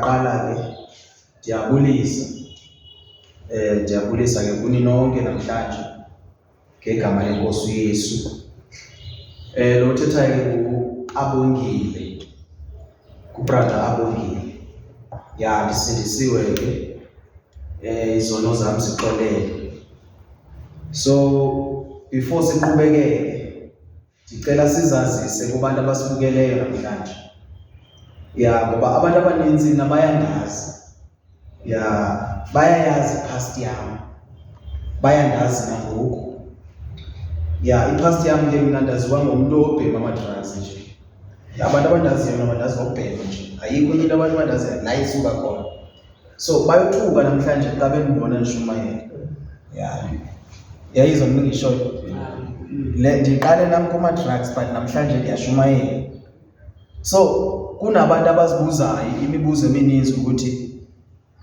Okokuqala ke ndiyabulisa ke kuni nonke namhlanje ngegama lenkosi uYesu. Lo thethayo ke nguAbongile, kubrother Abongile. Ya ndisindisiwe ke, izono zami zixolele. So before siqhubekeke ndicela sizazise kubantu abasibukeleyo namhlanje. Ya ngoba abantu abaninzi nabayandazi. Ya bayayazi past yami. Bayandazi nangoku. Ya ipast yami ke mina ndaziwa ngomuntu obhema ama-drugs nje. Abantu abandaziyo mina bandazi ngokubhema nje. Ayikho into abantu abandaziyo la isuka khona. So bayothuka namhlanje xa bengibona nishumayela. Ya yayizwa mina ngishoyo. Ndiqale nami kuma-drugs but namhlanje ndiyashumayela. So kunabantu abazibuzayo imibuzo emininzi ukuthi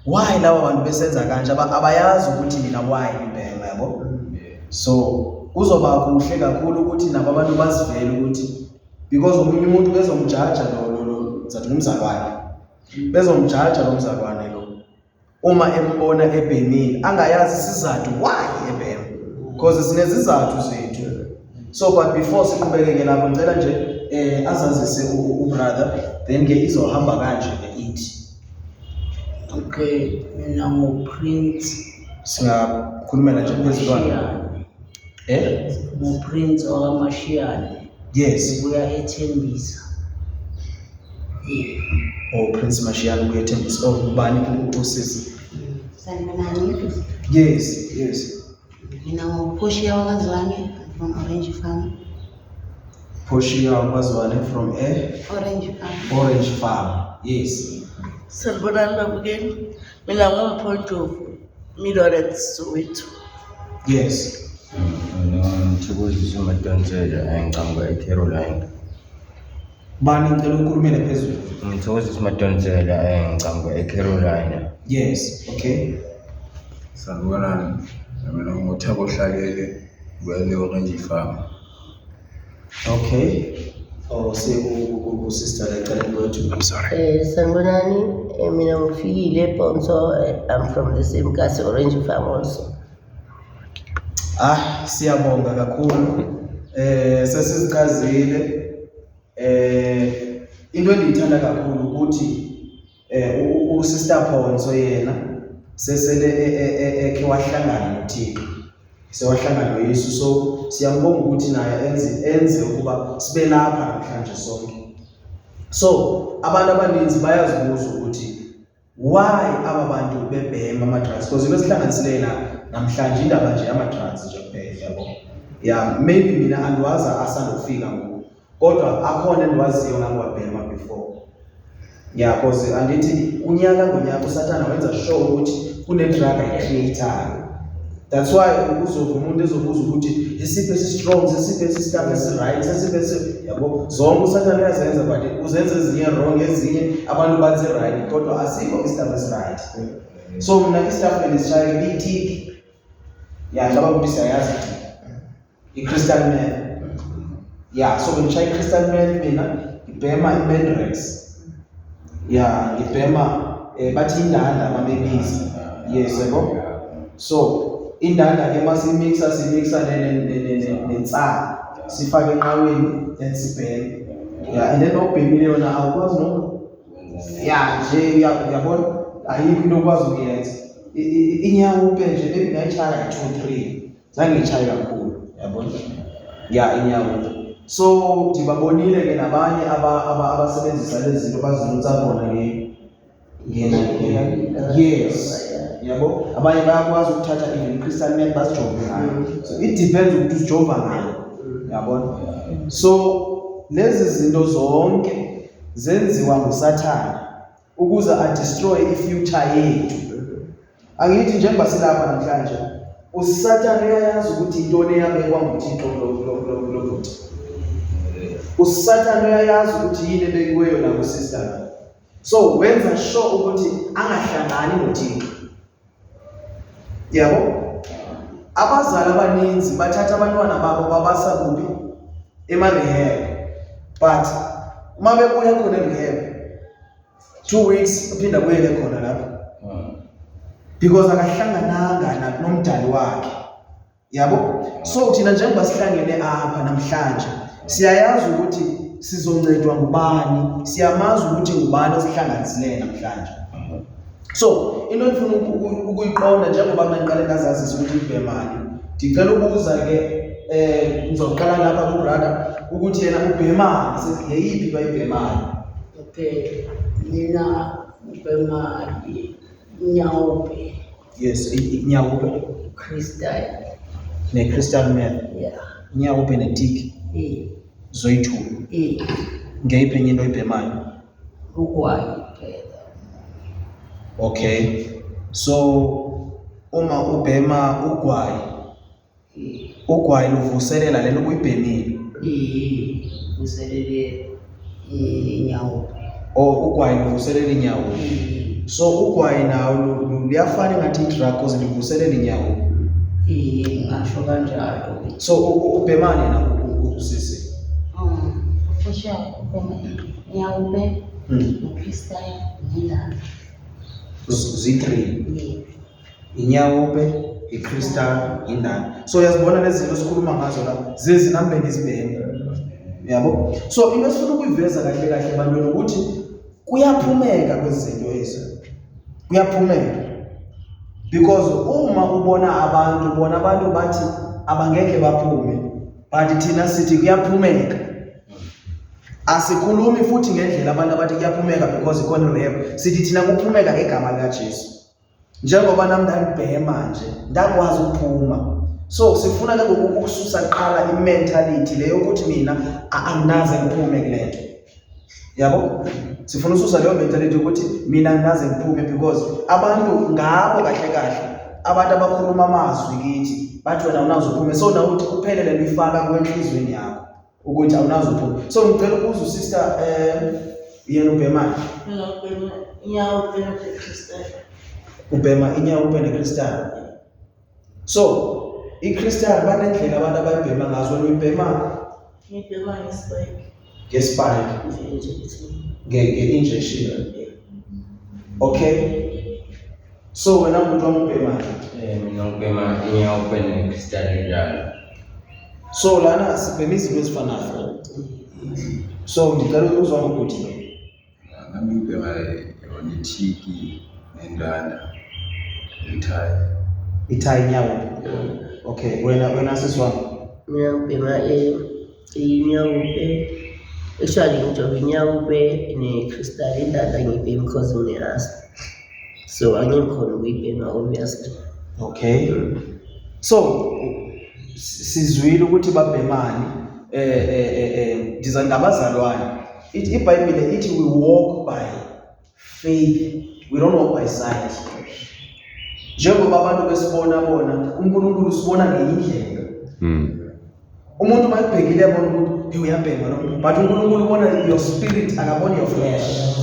why laba bantu besenza kanje, abayazi ukuthi mina why ngibhema, yabo. So kuzoba kuhle kakhulu ukuthi nabo abantu bazivele ukuthi because omunye umuntu bezomjaja lo zathi umzalwane. Bezomjaja lo mzalwane lo. Uma embona ebhemile angayazi isizathu why ebhema. Because sinezizathu zethu. So but before siqhubekeke lapho ngicela nje azazise ubrother then ke izohamba kanje ke ithi. Okay, mina nguPrince. Singakhulumela nje phezulwana. nguPrince okaMashiyane. Yes. Kuya eThembisa. Oh, Prince Mashiyane kuya eThembisa. Oh, ubani usisi? Sanibonani. Yes. Mina nguPhoshiya wakwaZwane from Orange Farm. Phoshiya wakwaZwane from Orange Farm. Orange Farm. Yes. Sanibonani babukeli. Mina ngumPhoto Middleton Soweto. Yes. Ngithokozisa uMadonsela engicanga eCaroline. Bani ngicela ukhulumele phezulu. Ngithokozisa uMadonsela engicanga eCaroline. Yes. Okay. Sanibonani. Mina nguThabo Hlalele kwele Orange Farm. Okay. Oh, sister lecala kwethu. I'm sorry. Sanibonani, mina nguFikile Ponso. I'm from the same cast Orange Farm also. Siyabonga kakhulu. Sesizichazile. Into endiyithanda kakhulu ukuthi uSister Ponso yena sesele eke wahlangana noThixo. Sewahlangana noYesu, so siyambonga ukuthi naye enze ukuba sibe lapha namhlanje sonke. So abantu abaninzi bayazibuza ukuthi why aba bantu bebhema ama-drugs, because into esihlanganisile namhlanje indaba nje ama-drugs nje kuphela, yabo. Yeah, maybe mina andiwazi asandofika ngoku, kodwa akhona endiwaziyo ngangwabhema before. Yeah, because andithi unyaka ngonyaka uSathane wenza sure ukuthi kune-drug ayicreate-ayo. That's why uzova umuntu ezobuza ukuthi isiphi esi-strong, sesiphi esi-stuff esi-right, sesiphi yabo. Zonke uSathane uyazenza but uzenza ezinye wrong, ezinye abantu bathi right, kodwa asikho i-stuff esi-right. So mina i-stuff endisishaye biyi-tick. Yeah, ngicabanga ukuthi siyayazi i-crystal meth. Yeah, so bengishaya i-crystal meth mina ngibhema i-Menrex. Yeah, ngibhema bathi indanda bamebiza. Yes, yabo. So indanda ke masimixa nensana sifake enqaweni ensibhele. Yeah, and then okubhemile yona awukwazi no. Yeah, nje uyabona ayikho into okwazi ukuyenza. Inyawo upe nje maybe ngayitshaya 2-3 zange ngitshaya kakhulu, yabona. Yeah, inyawo. So ndibabonile ke nabanye abasebenzisa lezi zinto bazilutsa bona yes. Yabo, abanye bayakwazi ukuthatha even crystal meth basijove ngayo. So it depends ukuthi usijova ngayo, yabona. So lezi zinto zonke zenziwa nguSathane ukuze adestroy i-future yethu. Angithi njengoba silapha namhlanje uSathane uyayazi ukuthi intoni eyabekwa nguThixo lo. uSathane uyayazi ukuthi yini ebekiweyo la kusister. So wenza sure ukuthi angahlangani noThixo. Yabo, abazali abaninzi bathatha abantwana babo babasa kuphi ema-rehab, but uma bebuya khona e-rehab 2 weeks uphinda kuyele khona lapho because akahlangananga nomdali wakhe, yabo. So thina njengoba sihlangene apha namhlanje siyayazi ukuthi sizoncedwa ngubani, siyamazi ukuthi ngubani osihlanganisile namhlanje. So into endifuna ukuyiqonda njengoba mina ngiqale ngazazisa ukuthi uBhemani, ndicela ukubuza ke ngizoqala lapha kubrother ukuthi yena uBhemani yeyiphi bayiBhemani? Okay, mina uBhemani Nyawupe. Yes, Nyawupe Crystal. ne-crystal meth. Yeah. Nyawupe netiki zoyi-2. Ngeyiphi enye into oyiBhemani? Ugwayi phela. Okay, so uma ubhema ugwayi luvuselela lento ubuyibhemile. Uselele Nyawupe. Ugwayi luvuselela inyawo. So ugwayi nawo luyafana ngathi i-drug cause livuselela inyawo. Ngasho kanjalo. So uBhemani yena usisi. Phosha Nyawupe, Crystal, Indaba. Z3. Inyawupe, i-crystal, Indaba. So uyazibona lezi zinto sikhuluma ngazo la zezinambeni izibheme. Yabo? So into esifuna ukuyiveza kahle kahle ebantwini ukuthi kuyaphumeka kwezi zinto ezi. Kuyaphumeka. Because uma ubona abantu bathi abangeke baphume, but thina sithi kuyaphumeka. Asikhulumi futhi ngendlela abantu abathi kuyaphumeka because ikhona rap. Sithi thina kuphumeka ngegama likaJesu. Njengoba nami ngibhema nje, ndakwazi ukuphuma. So sifuna ke ukususa qala i-mentality leyo ukuthi mina anginaze ngiphume kulento. Yabo? Sifuna ususa leyo mentality ukuthi mina anginaze ngiphume because abantu ngabo kahle kahle abantu abakhuluma amazwi kithi bathi wena awunazophuma. So na uthi kuphelele lifaka kwenhlizweni yakho ukuthi awunazophuma. So ngicela ukuza sister yena uBhemani. Mina uBhema Nyawupe neCrystal. Ubhema inyawupe neCrystal. So i-crystal banendlela abantu abayibhema ngazo. Uyibhema Ngibhema ngesipayiki. nge-spike nge-injection. Okay, so wena umuntu wamubhemani. Mina ngibhema Nyawupe neCrystal njalo. So lana sibhema izinto ezifanayo. So ngicela ukuzwa ukuthi nami ngibhema yona ithiki nendanda ithayi. ithayi inyawupe. Okay, wena siswami. Mina ngibhema iNyawupe. Actually ngijoba iNyawupe ne-crystal Indaba ngiyibhema because ngine-asthma. So angikhona ukuyibhema obviously. Okay, so sizwile ukuthi babhemani ndiza ngabazalwane. iBhayibhile ithi we walk by faith, we don't walk by sight. Njengoba abantu besibona bona uNkulunkulu sibona ngeyindlela. Umuntu mayibhekile yabona ukuthi uyabhema lo, but uNkulunkulu ubona your spirit akabona your flesh.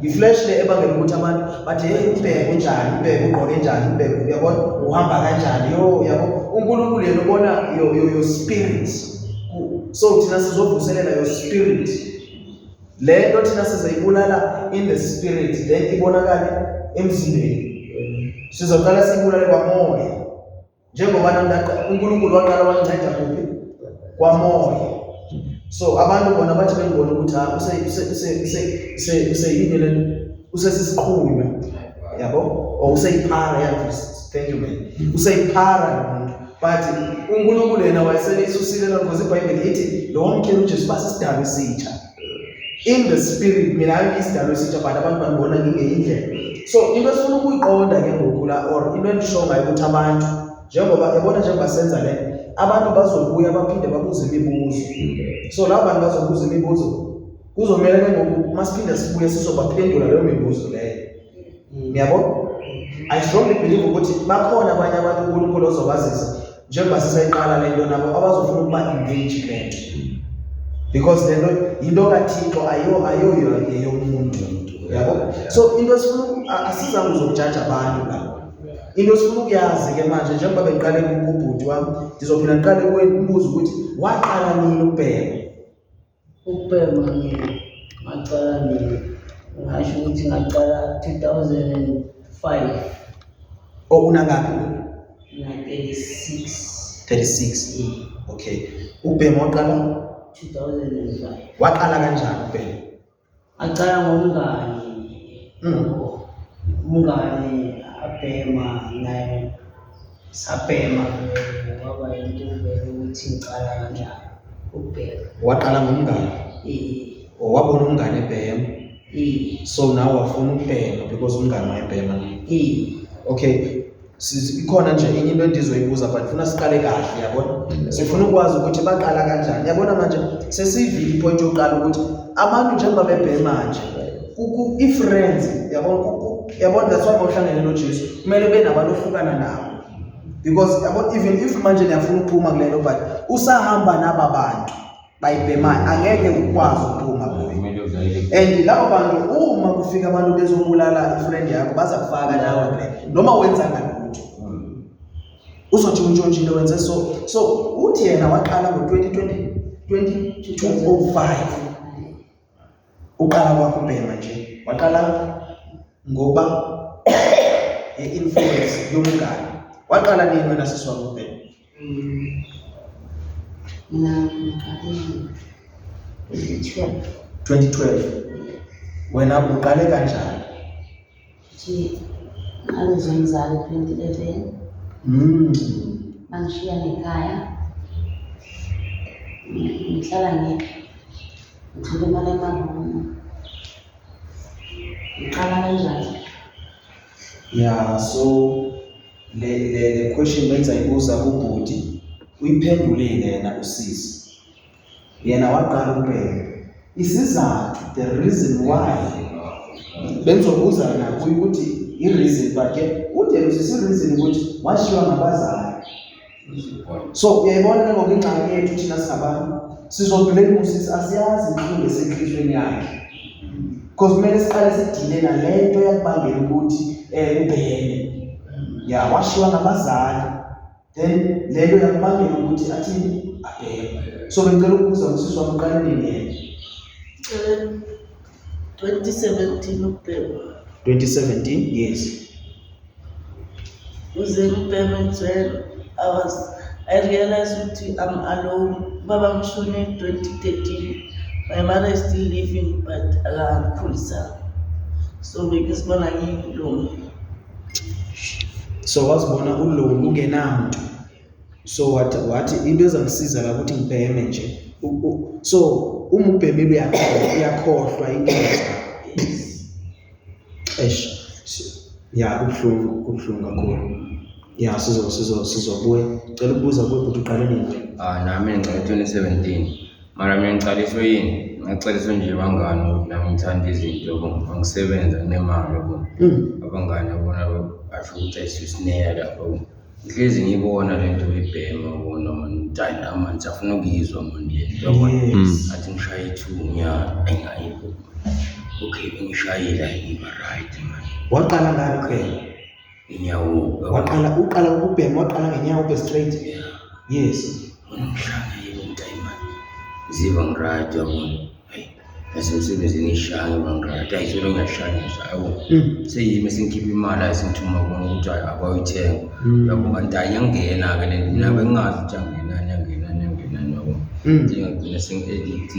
I-flesh le ebangela ukuthi abantu bathi hey ubheke njani, ubheke ugqoke njani, ubheke uyabona uhamba kanjani, yabo. uNkulunkulu yena ubona your spirit. So thina sizovuselela your spirit. Le nto thina sizayibulala in the spirit, then ibonakale emzimbeni. Sizoqala sibulale kwamoya. Njengoba uNkulunkulu waqala wanceda kuphi? Kwamoya. So abantu bona bathi bengibona ukuthi usesiqhunywa, yabo, or useyiphara yakho. Thank you man. Useyiphara umuntu. But uNkulunkulu yena wayeselisusile lona because iBhayibheli ithi lo wamkela uJesu basisidalo esitsha. In the spirit mina ngiyisidalo esitsha but abantu banibona ngingeyindlela. So into esifuna ukuyiqonda ke ngoku la or into endisho ngayo ukuthi abantu njengoba senza le abantu bazobuya baphinde babuze imibuzo. So laba bantu bazobuza imibuzo kuzomela ke ngoku masiphinde sibuye sizobaphendula leyo mibuzo leyo. Ngiyabona? I strongly believe ukuthi bakhona abanye abantu uNkulunkulu ozobazisa njengoba sisayiqala le nto nabo abazofuna ukuba engage lento. Because lento into kaThixo ayo yomuntu. Yabo? So into esifuna asizange uzokujaja abantu la. Into esifuna ukuyazi ke manje njengoba bengiqale kubhuti wami ngizophinda ngiqale kuwe umbuzo ukuthi waqala nini ukubhema? Ukubhema ngaqala nini? ngasho ukuthi ngaqala 2005 unangaphi? na-36 36. Okay. Ubhema waqala 2005 waqala kanjani ubhema? aqala ngomngani umngani abhema naye sabhema waba into ukuthi ngiqala kanjani ukubhema. Waqala ngomngane. Wabona umngane ebhema. So now wafuna ukubhema because umngane wayebhema. Okay. Ikhona nje enye into endizoyibuza but ngifuna siqale kahle yabona. Sifuna ukwazi ukuthi baqala kanjani. Yabona manje sesivile ipoint yokuqala ukuthi abantu njengoba bebhema manje i-friends yabona that's why bawuhlangene noJesu kumele benabantu ofukana nabo. Because even if manje niyafuna ukuphuma kulelo but usahamba naba bantu bayibhemayo angeke ukwazi ukuphuma kuyo. And labo bantu uma kufika abantu bezobulala ifriend yakho baza kufaka nawe le noma wenza ngalutho. Uzothi untshontshe wenze so uthi yena waqala ngo-2005 uqala kwakho ubhema nje waqala ngoba i-influence yomngane. Waqala nini wena sisi wami ubhema? Mina 2012. Wena uqale kanjani? nje ngalizomzala 2011 bangishiya nekhaya ngihlala ngedwa ngithola imali emaholo ngiqala kanjani? Yeah, so le question benza ibuza kubhuti uyiphendulile yena usisi. Yena waqala ubhema. Isizathu the reason why benzobuza nakuye ukuthi i-reason but ke uthi usisi reason ukuthi washiwa ngabazali. So uyayibona ke ngokingxaki yethu thina singabantu sizoblame usisi asiyazi inkinga esenhlizweni yakhe. Because kumele siqale sidile nalento yakubangela ukuthi ubheme. Yeah, washiwa ngabazali. Then lelo yakubangela ukuthi athini abheme. So bengicela ukubuza usisi wami uqale nini yena? 2017 ukubhema. 2017, yes. Uze ngibheme when I realized ukuthi I'm alone. Baba ngishone 2013. My mother is still living but akangikhulisa. So bekuzibona ngiyilona. So wazibona ulone ungenamuntu. So wathi into ezangisiza la ukuthi ngibheme nje. So uma ubhemile uyakhohlwa inkinga. Yeah, kubuhlungu kakhulu. Yeah, sizobuye. Cela ukubuza ukuthi uqale nini? Nami ngicela 2017. Mara mina ngiqaliswe yini? Ngicaliswe nje bangani ukuthi nami ngithanda izinto ngisebenza kunemali yabo. Abangani abona basho ukuthi ayisisinera lapho. Ngihlezi ngibona lento ebhema ubona manje amanzi afuna ukuyizwa manje yabona athi ngishaya ithunya engayikho. Okay, ngishayela ngiba right man. Waqala ngakho inyawo. Uqala ukubhema waqala ngenyawo straight. Yes. Ngishaya man. Ziva ngiright yabona. Nasemsebenzini ngishaya ngiright. Ayisolo ngiyashayisa yabo. Seyimi sengikhipha imali ayisithuma kubona ukuthi abayithenga. Yabo kanti ayangena ke le mina bengazi ukuthi angena yabo. Ngiyagcina sengi-edit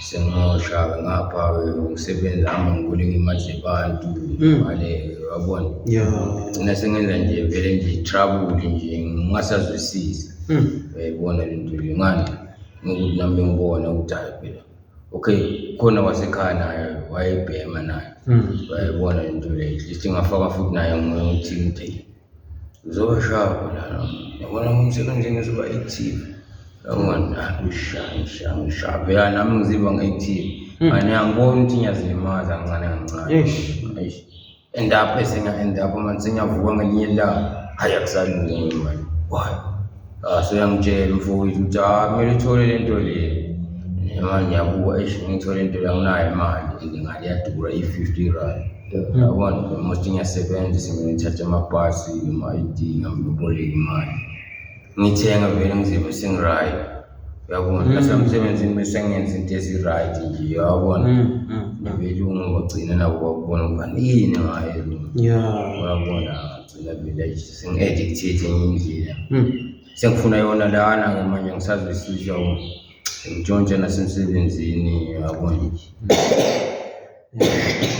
sengosha ngapha ngisebenza ama ngiboleka imali zebantu mali yabona. Ngina sengenza nje vele nje trouble nje ngingasazwisisi. Uyayibona lento le ngani ngokuthi nami ngibona ukuthi hayi phela. Okay, khona wasekhaya naye wayebhema naye. Uyayibona lento le lithi ngafaka futhi naye ngokuthi uzoba sharp la. Yabona umsebenzi ngizoba active. Yabona ngishaya vela nami ngiziva ngi-active. Manje angiboni ukuthi ngiyazilimaza kancane. End up manje sengiyavuka ngelinye ilanga hayi akusalungi manje. Why? So yangitshela mfowethu ukuthi kumele uthole lento le. Manje ngiyabuka ngithole into la nginayo imali ngingali yadura i-50 rand. Yabona manje ngiyasebenza ngithatha amabhasi ima-ID ngiboleka imali. Ngithenga vele ngiziva sengiright. uyabona nasemsebenzini bese ngenza into ezi-right nje uyabona nabelungu bagcina nabo bakubona ukubani yini ngayo uyabona gcina vele sengi-addicted enye indlela sengifuna yona lana-ke manje ngisazwisiswa ngitshontshe nasemsebenzini uyabona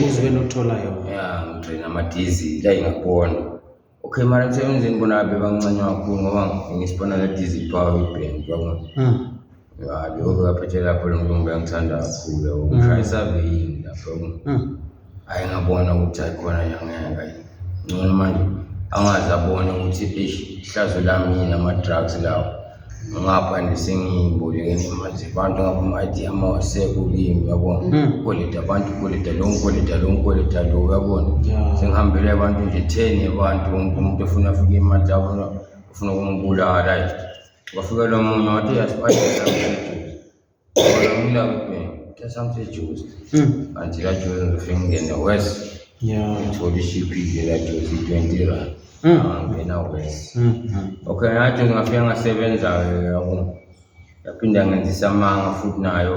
uzwe nothola yona ya ngigcina amadizili ayingabona okay mara emsebenzini bona bebancane kakhulu ngoba ngisibona la diesel power ibhenki uyabona ya lokho kaphethe lapho lo mlungu bengithanda kakhulu yabo ngishayisa veyini lapho hayi ngabona ukuthi ayikhona yangeke ngcono manje angaze abone ukuthi ihlazo lami yini ama-drugs lawo ngapha nje sengiyimboleke nemali abantu ngapha amawaseko kimi uyabona koleta abantu koleta lo uyabona sengihambele abantu nje 10 abantu wonke umuntu ofuna afike imali zabo ufuna ukungibulala wafika lo munye wathi yasipayisa wona mina kusamthe juice kanti la juice ngifike ngene west ngithola ishiphi la juice 20 rand ngena west okay nathi ngafika ngasebenza yabona yaphinda ngenzisa amanga futhi nayo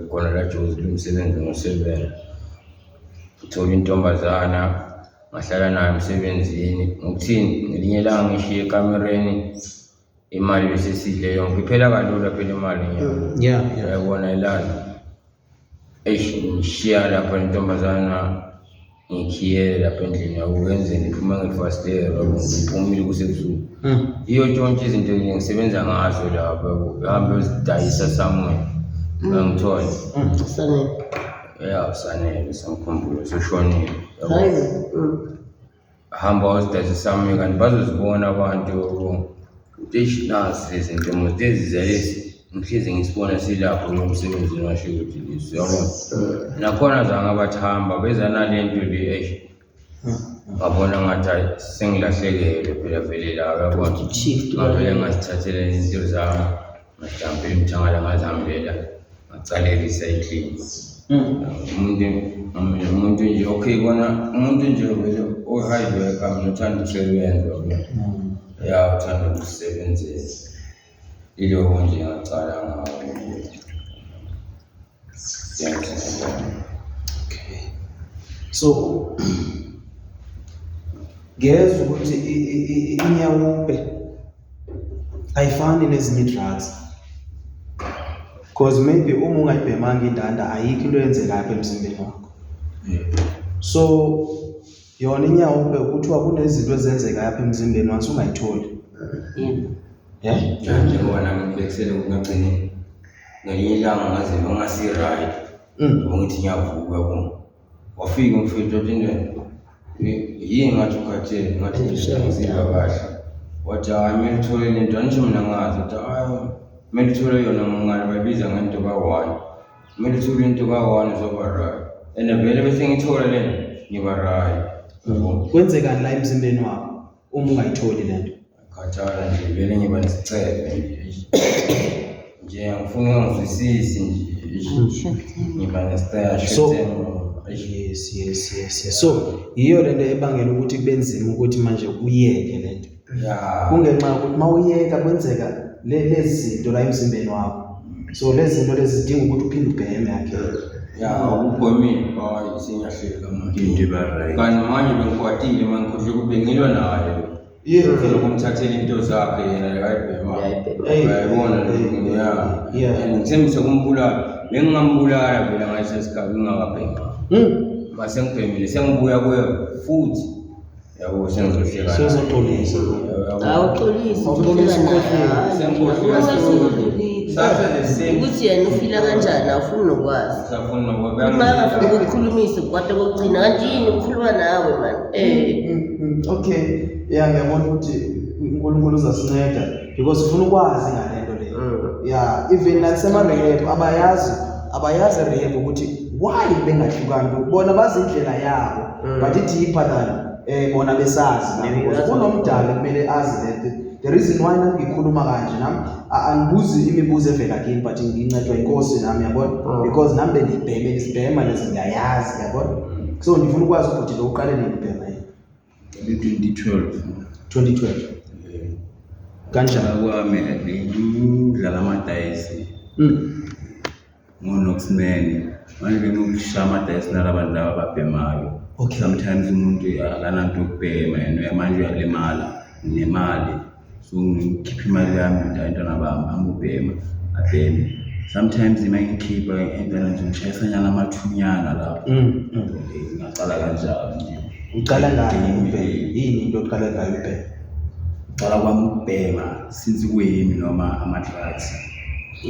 khona la juice lumsebenzi ngosebenza ngithola intombazana ngahlala nayo emsebenzini ngikuthini ngelinye langa ngishiye ekamereni imali bese sidle yonke iphela kalula phela imali yabona ilana ngishiya lapha intombazana ngikhiye lapha endlini yakuyenzeni iphuma ngefastera ngiphumile kusebusuku iyo tshontshe izinto ngisebenza ngazo lapha ngihambe uzidayisa somewhere ngangithola sanele samkhumbulo seshonile hamba uzidayisa somewhere kanti bazozibona abantu ukuthi nazi lezi zinto muzezi zalezi ngihlezi ngisibona silapho ngomsebenzini washo ukuthi lesi yabona nakhona zange abathamba beza nalento le ngabona ngathi sengilahlekele phela vele la yabona ngavele ngasithathela into zami ngajambela imthangala ngazihambela ngacalela icycling umuntu nje okay bona umuntu nje vele o-hard worker uthanda ukusebenza ya uthanda ukusebenzisa ilo nje ngacala ngawo okay so ngezwe ukuthi inyawupe ayifani nezinye drugs because maybe uma ungayibhemanga indanda ayikho into yenzeka lapha emzimbeni wakho so yona inyawupe kuthiwa kunezinto ezenzeka lapha emzimbeni wakho ungayitholi njengoba nami ngibekisele ukungagcini ngelinye ilanga ngaziva ngasi-right ngithi ngiyavuka bo wafika umfethu othi yini ngathi ukhathele ngathi ngisiva kahle wathi hayi kumele uthole lento anisho mina ngazi wathi hayi kumele uthole yona ngani bayibiza ngento ka-1 kumele uthole into ka-1 uzoba right and vele bese ngithola lento ngiba right kwenzekani la emzimbeni wakho uma ungayitholi lento khathala nje vele ngiba nesicebe nje ngifuna ngizwisisi nje ngiba nesicebe so yes so yiyo lento ebangela ukuthi kube nzima ukuthi manje uyeke lento kungenxa ukuthi mawuyeka kwenzeka lezi zinto la emzimbeni wakho so lezi zinto lezi zidinga ukuthi uphinde ubheme yakhe ukugomile hayi sinyahleka manje kanti manje bengikwatile mangikhohle kube ngilwa naye vele kumthathela into zakhe yena lekayibhema yayibona ngithembise kumbulala bengingambulala vele ngayisesigaba ngingakabhema mase ngibhemile sengibuya kuye futhi yabo sengizohleka sozoxolisa ukuthi yena ufila kanjani awufuni nokwazi ungafuna ukukhulumisa kodwa kokugcina kanti yini ukukhuluma nawe mani okay ngiyabona ukuthi uNkulunkulu uzasinceda because ufuna ukwazi ngalento leyo even nasema-rehab abayazi rehab ukuthi why bengahlukani bona bazi indlela yabo but deeper than bona besazi kunomdala kumele azi the reason why nami ngikhuluma kanje nami angibuzi imibuzo evela kimi but ngincedwa inkosi nami yabona because nami benibheme isibhema lezi ngiyayazi yabona so ngifuna ukwazi ukuthi lo uqale nibhema 2012 kanjani kwami ngidlala amadayisi ngonoxman manje nokushaya amadayisi nalabantu laba ababhemayo. Okay. Sometimes umuntu akananto yokubhema and manje uyalimala nemali, so ngikhipha imali yami intwana bami amubhema abheme. Sometimes ngikhipha entwana nje ngishayisanyana amathunyana lapho. Ngaqala kanjalo nje. Uqala ngayo ubhema? Yini into oqala ngayo ubhema? Uqala kwami ukubhema since kuyimi noma ama-drugs.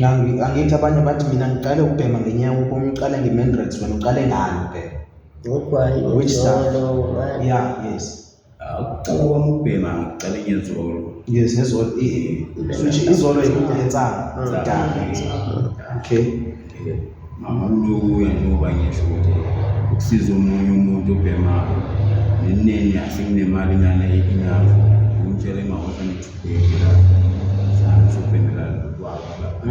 Angithi abanye bathi mina ngiqale ukubhema ngenyawo, uma ngiqale nge-Menrex, wena uqale ngani ubhema? Ugwayi, Which stuff? izolo, Yeah, yes. Uqala kwami ukubhema ngiqale ngezolo. Yes, nezolo. Switch izolo yenzanga. Okay. Haleluya njengoba ngisho ukuthi ukusiza omunye umuntu obhemayo neneni asenginemali nyana inazo ngimtshele mawuza ngithubekela sami sobhemela kwakho lapha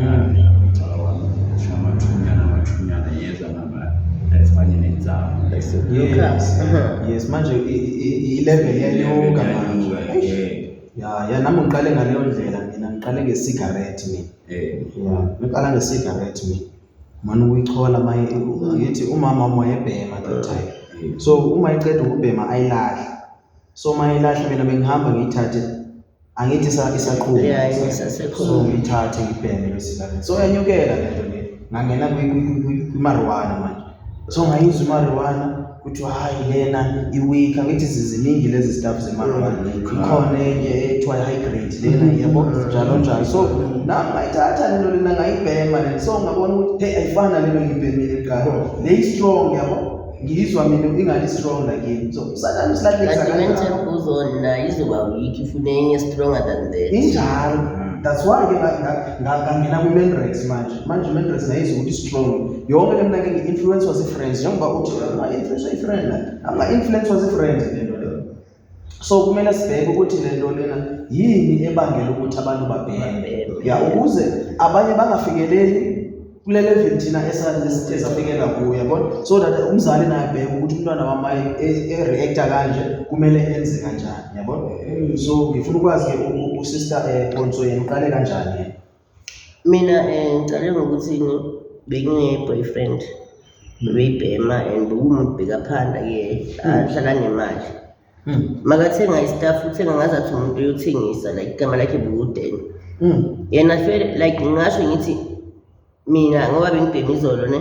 ngicala wami amathunyana yeza nama esifanye nenzamo Yes, manje i-level yanyuka manje. Ya nami ngiqale ngaleyo ndlela, mina ngiqale nge-cigarette mina. Yeah, ngiqala nge-cigarette mina. Manje uyichola ngithi umama wayebhema that time. So uma iqeda ukubhema ayilahla. So uma ayilahla mina bengihamba ngiyithathe, angithi isaqhuma. Yeah, isasekhona. So ngiyithathe ngibheme bese kanti. So yanyukela lento le. Ngangena kwi-marijuana manje. So ngayizwa i-marijuana kuthi hayi lena iweak, angithi ziziningi lezi stuff ze-marijuana. Ikhona enye ethiwa high grade lena yabo njalo njalo. So nami ngayithatha lento lena ngayibhema lento. So ngabona ukuthi hey ayifana lento ngibhemile eqala. Le strong yabo. Ngizwa mina ingani strong like it. So sakani silahlekisa kanjalo. But mental goes on na izoba weak if unenye stronger than that. Injalo. That's why ngangena ku-Menrex manje Menrex nayizwa ukuthi strong. Yonke le mina ngi-influence wase-friends njengoba uthi ama-influence way-friend ama-influence wase-friends lento leyo. So kumele sibheke ukuthi lento lena yini ebangela ukuthi abantu babheme. Ya ukuze abanye bangafikeleli kule level thina esafikela kuyo yabona, so that umzali naye abheke ukuthi umntwana wami e-reacta kanje kumele enze kanjani yabona. So ngifuna ukwazi ke usister Ponso yena uqale kanjani? Mina ngicale ngokuthi bengine-boyfriend bebeyibhema and bekuwumuntu bekaphanda ke ahlala nemali. Makathenga istaff uthenga ngazathi umuntu uyothengisa like igama lakhe bukudeni. Yena fele like ngingasho ngithi mina ngoba bengibhema izolo ne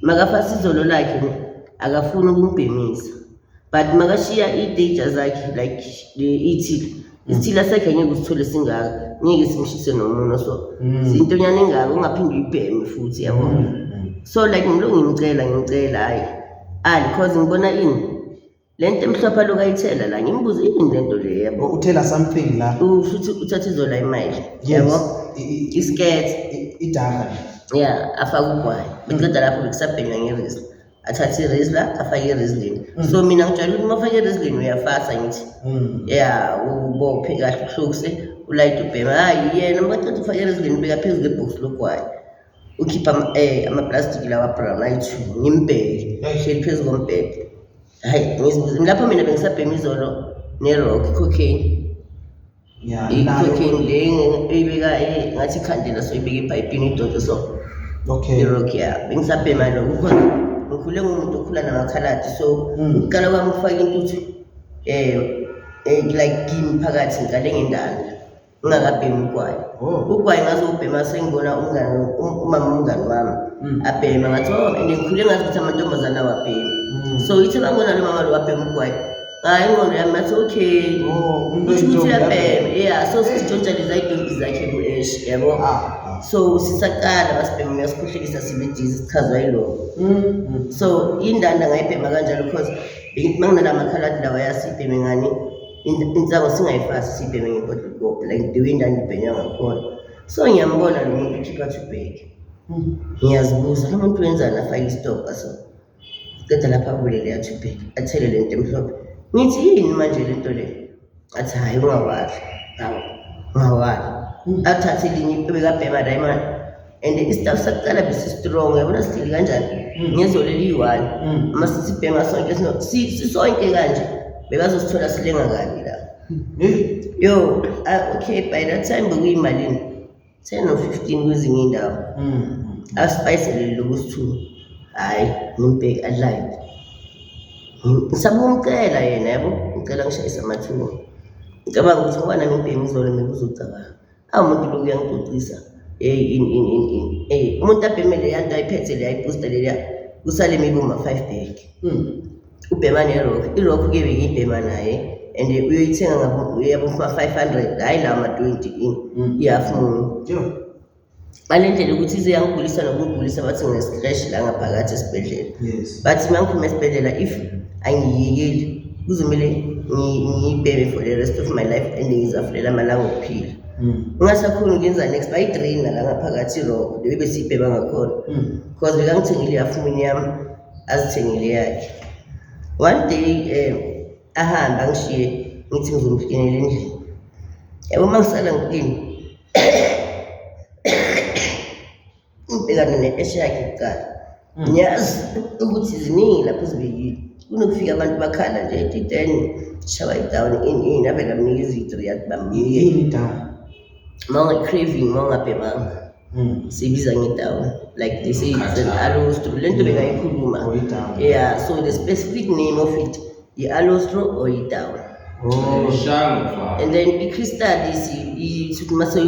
makafasa izolo lakhe ne akafuni ukungibhemisa, but makashiya i-danger zakhe like isithila sakhe ngeke usithole singaka, ngeke simshise nomuno, so intonyana engaka ungaphinde uyibheme futhi yabona. So like ngimcela hayi because ngibona ini lento emhlopha lokayithela la, ngimbuza ini lento le yabo Uthela something la futhi uthatha izola imali yabo iskirt idaga. yeah afaka ugwayi beqeda lapho bekusabhenya ngerizla athathe irizla afake irizlini. So mina ngijwayele ukuthi mafake irizlini uyafasa ngithi yeah ubophe kahle uhlukise ulayite ubhema hayi yena maqeda ufake irizlini beka phezulu kwebox logwayi ukhipha ama-plastic lawa brown ayi-2 ngimbheke hleli phezu kombhede. Hayi lapho mina bengisabhema izolo ne-rock cocaine. I-cocaine le eyibeka ngathi ikhandela so ibeka epayipini idodo so i-rock ya bengisabhema lokho because ngikhule ngumuntu okhula namakhaladi, so ukuqala kwami ukufaka intuthu like kimi phakathi ngikale ngendala ngingakabhemi ugwayi. Ugwayi ngazowubhema sengibona umama umngani wami abhema ngathi and ngikhule ngazi ukuthi amantombazane awabhemi. So ithe bangibona lo mama lo wabhema ugwayi hayi ingqondo yami yathi okay ukuthi uyabhema yeah. So sisitshontshalisa idonki zakhe ku-ash yabo. So sisaqala basibhema uyasikhohlekisa sibe-dizi sichazwa yiloko. So indanda ngayibhema kanjalo because manginala makhaladi lawa yasibheme ngani insango singayifasi sibheme ngebhodlela like the way indanda ibhenya ngakhona. So ngiyambona lo muntu ukhipha tubheke ngiyazibuza lo muntu wenzani afake istopha so qeda lapha avule leya tubheke athele lento emhlophe. Ngithi yini manje lento le? Athi hayi ungawali athathe elinye bekabhema diamond and istaff sakuqala besi-strong yabona sidili kanjani ngezolo eliyi-1 uma sisibhema sonke sisonke kanje bekazosithola silenga kabi la yo okay by that time bekuyimalini 10 or 15 kwezinye indawo asipayiselele lokusithu hayi ngimbheki adlive ngisabumcela yena yabo ngicela ngishayisa amathuba ngicabanga ukuthi ngoba nami ngibheki ngizole mina uzocabanga umuntu lo uyangicocisa umuntu abhemele yanto ayiphethe le ayibooster leya kusale maybe uma 5 bag ubhema ne-rock ke bekiyibhema naye and uyoyithenga yabo kuma 500 hayi la ma 20 iyafuna ngale ndlela ukuthi ize yangigulisa nokungigulisa bathi ngine-scratch la ngaphakathi esibhedlela bathi uma ngiphuma esibhedlela if angiyiyekeli kuzomele ngiyibheme for the rest of my life and ngizafulela amalanga okuphila ungasakhona ukuyenza next bayidrain la ngaphakathi iroko le besiyibhema ngakhona because bekangithengile yafumini yami azithengile yakhe one day ahamba ngishiye ngithi ngizomhlinela endlini yabo uma ngisala ngilini ngibhekana ne-eshe yakhe kuqala ngiyazi ukuthi ziningi lapho zibekile kunokufika abantu bakhala nje ethi 10 shawa idown in avela mnika izitho yathi bambiyeni down ma unga-craving ma ungabhemanga siyibiza nge-down like they say it's an allostro le nto bengayikhuluma yeah so the specific name of it i-allostro or i-down and then i-crystal isuthi mase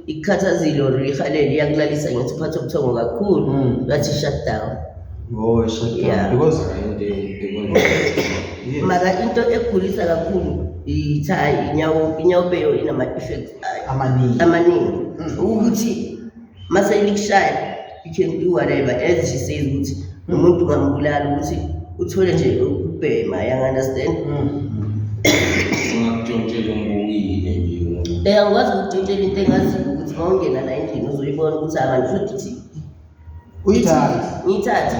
ikhathazile or ihalele iyakulalisa ngethi uphathe ubuthongo kakhulu bathi shut down because mara into egulisa kakhulu ithayi inyawo beyo inama-effects amaningi ukuthi mase ilikushaya you can do whatever as she says ukuthi umuntu ungambulala ukuthi uthole nje ukubhema you-understand angikwazi ukutshontshela into engaziyo ukuthi ma ungena la endlini uzoyibona ukuthi abantu futhi ngiyithathe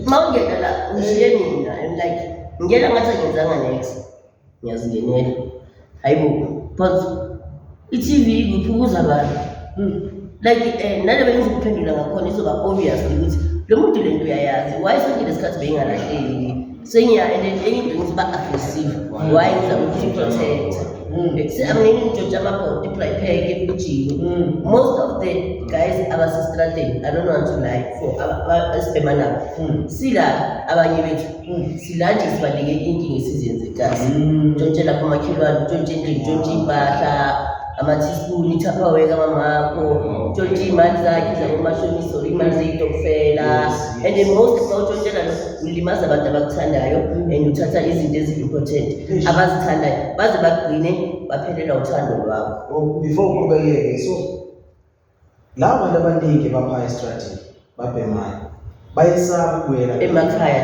ma ungena la ushiye mina and like ngiyela ngathi angenzanga next ngiyazingenela hayibo but i-TV kuphukuza abantu like nale bengizokuphendula ngakhona izoba obvious ukuthi lo muntu le nto uyayazi why sonke lesikhathi bengingalahleki sengiya and enye into ngithi ba-aggressive why ngizama ukuthi-protect angeni ngitshontsha amabhodi ipheke ekujini most of the guys abasestradeni I don't want to lie for esibhema nabo sila abanye bethu sila nje sibaleke inkinga esizenze kazi ntshontshela kumakhelwane ntshontshe endlini ntshontshe impahla ama-teaspoon ithapaweka mamakho ntshontshe iy'mali zakhe zabomashonisa or imali zey'tokufela and the most bawutshontshela ulimaza abantu abakuthandayo and uthatha izinto ezi-important abazithandayo baze bagcine baphelelwa uthando lwakho. Before uqhubekeke, so laba bantu abaningi bapha estradini babhemayo bayesaba ukuyela emakhaya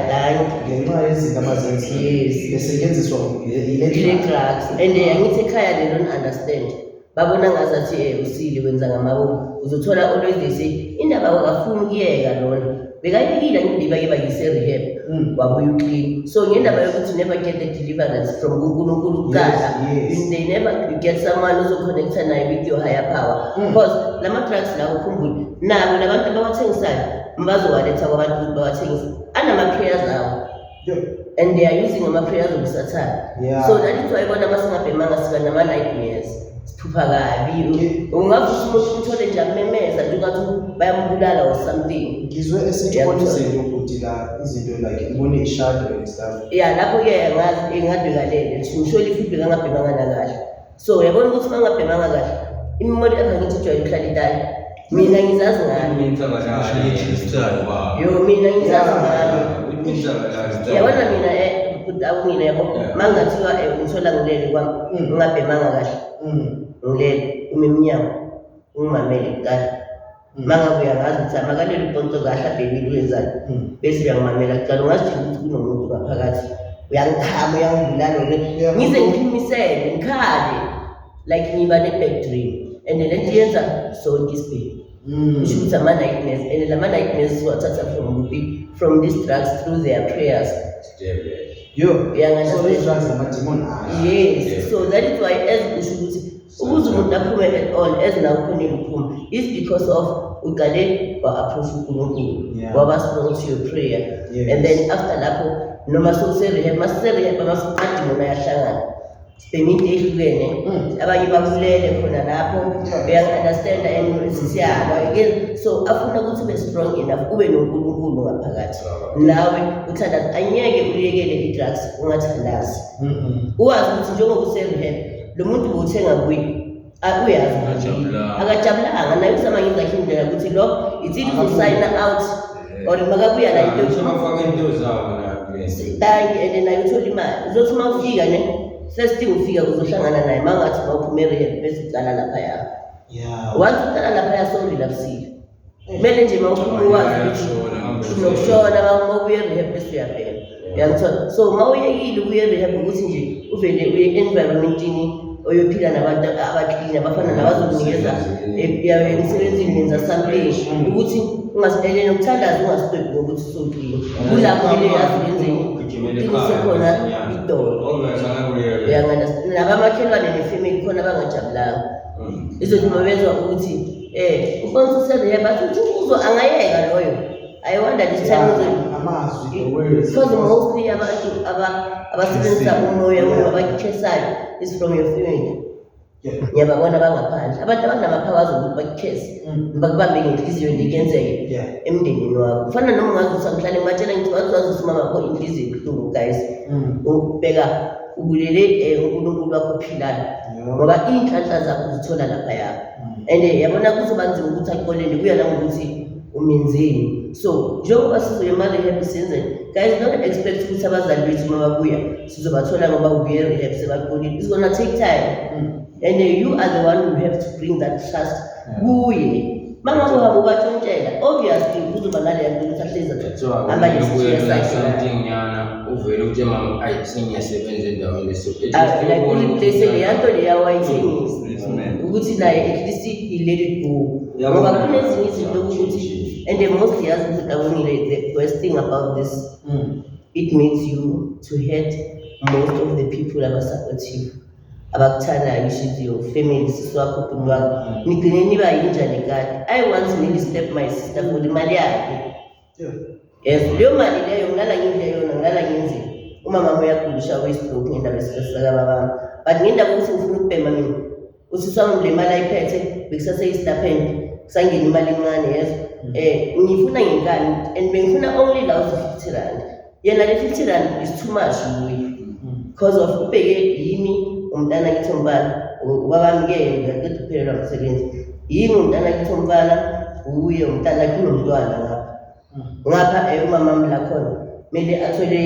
ngenxa yezinto abazenzileyo besetshenziswa ile drugs and angithi ekhaya they don't understand babona ngazathi usile wenza ngamabomu uzothola always they say indaba wakafuni ukuyeka lona bekayikile ngibike bayise-rehab wabuya uclean so ngendaba yokuthi never get the deliverance from kuNkulunkulu kuqala they never get someone uzoconnecta naye with your higher power because lama-drugs lawo ukhumbule nabo labantu abawathengisayo bazowaletha kwabantu ukuthi bawathengise anama-prayers awo and they are using ama-prayers obusathane so that is why bona masingabhemanga siba nama-nightmares siphupha kabi ungavusa umuntu umthole nje amemeza nje ungathi bayambulala or something ngizwe esithona izinto ukuthi la izinto like ngibone i-shadow and stuff lapho-ke engadwekalele ngishole ifeedback angabhemanga nakahle so uyabona ukuthi uma ngabhemanga kahle imimoli avangithi ijwayele ukuhlala itali mina ngizazi ngani mina ngizazi ngani yabona mina akungile yabo mangathiwa ngithola ngilele kwami ngingabhemanga kahle ngilele umemnyango ungimamele kuqala mangabuya ngazi ukuthi amakaleli ubhonto kahle abhekile uyenzani bese uyangimamela kuqala ungazijela ukuthi kunomuntu ngaphakathi uyangikhama uyangibulala ngize ngiphimisele ngikhale like ngiba ne-bad dream and le nto yenza sonke isibheki kusho ukuthi ama-nightmares and lama-nightmares siwathatha from these drugs through their prayers. Yes, so that is why as ukuthi ukuze umuntu aphume at all as naw khona ukuphuma is because of uqale wa-approach uNkulunkulu waba strong to your prayer and then after lapho noma sewuse-rehab masuse-rehab amasuqadi wona ayahlangana sibhema into ehlukene abanye babulele khona lapho uyangi-understanda and siyaba again so afuna ukuthi ube strong enough ube noNkulunkulu ngaphakathi nawe uthandaza anyeke uliyekele i-drugs ungathandazi uwazi ukuthi njengoba use-rehab lo muntu bowuthenga kuye uyazi akajabulanga naye uzama ngizakhe indlela ukuthi lo itsili uzosayina out or makabuya la into and naye uthola imali uzothi uma ufika ne first thing ufika uzohlangana naye mangathi mawuphuma e-rehab bese uqala laphaya once uqala laphaya sowurelapsile kumele nje mawuphuma uwazi ukuthi unokushona mawubuya e-rehab bese uyaphela uyangithola so mawuyekile ubuya e-rehab ukuthi nje uvele uye environmentini oyophila nabantu abaklini abafana nabazokunikeza emsebenzini yenza something ukuthi ungasilele nokuthandaza ungasitwebi ngokuthi usoklini kulapho kumele yazi yenzeni uqinisekukhona idolo nabamakhelwane nefamily khona abangajabulanga izothi mabezwa ukuthi ukonisa userehab athi uzo angayeka loyo I wonder this time because mostly abantu abasebenzisa umoya abakuchesayo is from your family. Ngiyababona bangaphandle abantu abanamaphawazi ukuthi bakuchese bakubambe ngenhliziyo ndikenzeke emndenini wakho kufana noma ungazi ukuthi angihlale ngibatshela ngithi wazi ukuthi mama kho inhliziyo ibuhlungu guys ubheka ubulele uNkulunkulu wakho ophilayo ngoba inhlanhla zakho uzithola lapha yakho and yabona kuzoba nzima ukuthi akukolele kuya la ngokuthi umenzeni so njengoba sizoya ema-rehab senzeni guys don't expect ukuthi abazali bethu uma babuya sizobathola ngoba ubuye e-rehab sebakolile it's gonna take time and you are the one who have to bring that trust kuye mangabe uhamba ubatshontshela obviously kuzoba naleya nto ukuthi ahlezi something yana uvele ukuthi mama ayi sengiyasebenza endaweni like uliplace leyanto leya wayithengisa ukuthi naye at least he let it go ngoba kunezinye izinto ukuthi and mostly yazi ukuthi abonile the worst thing about this it makes you to hate most of the people abasupportive abakuthandayo which your family sisi wakho umuntu wakho nigcine niba yinjani kade I once nearly stepped my sister for imali yakhe yes leyo mali leyo ngilala ngidle yona ngilala ngenzeni uma mama uyagulisha westroke ngendaba esisaka babami but ngendaba ukuthi ngifuna ukubhema mina usiswami le mali ayiphethe bekusase istipend kusangena imali encane yes ngifuna ngenkani and bengifuna only la uzo 50 rand yena le 50 rand is too much because of ubheke yimi umntana kithi umbala ubabami ke ngaqeda ukuphelelwa umsebenzi yimi umntana kithi umbala uye umntana kunomntwana ngapha umama la khona mele athole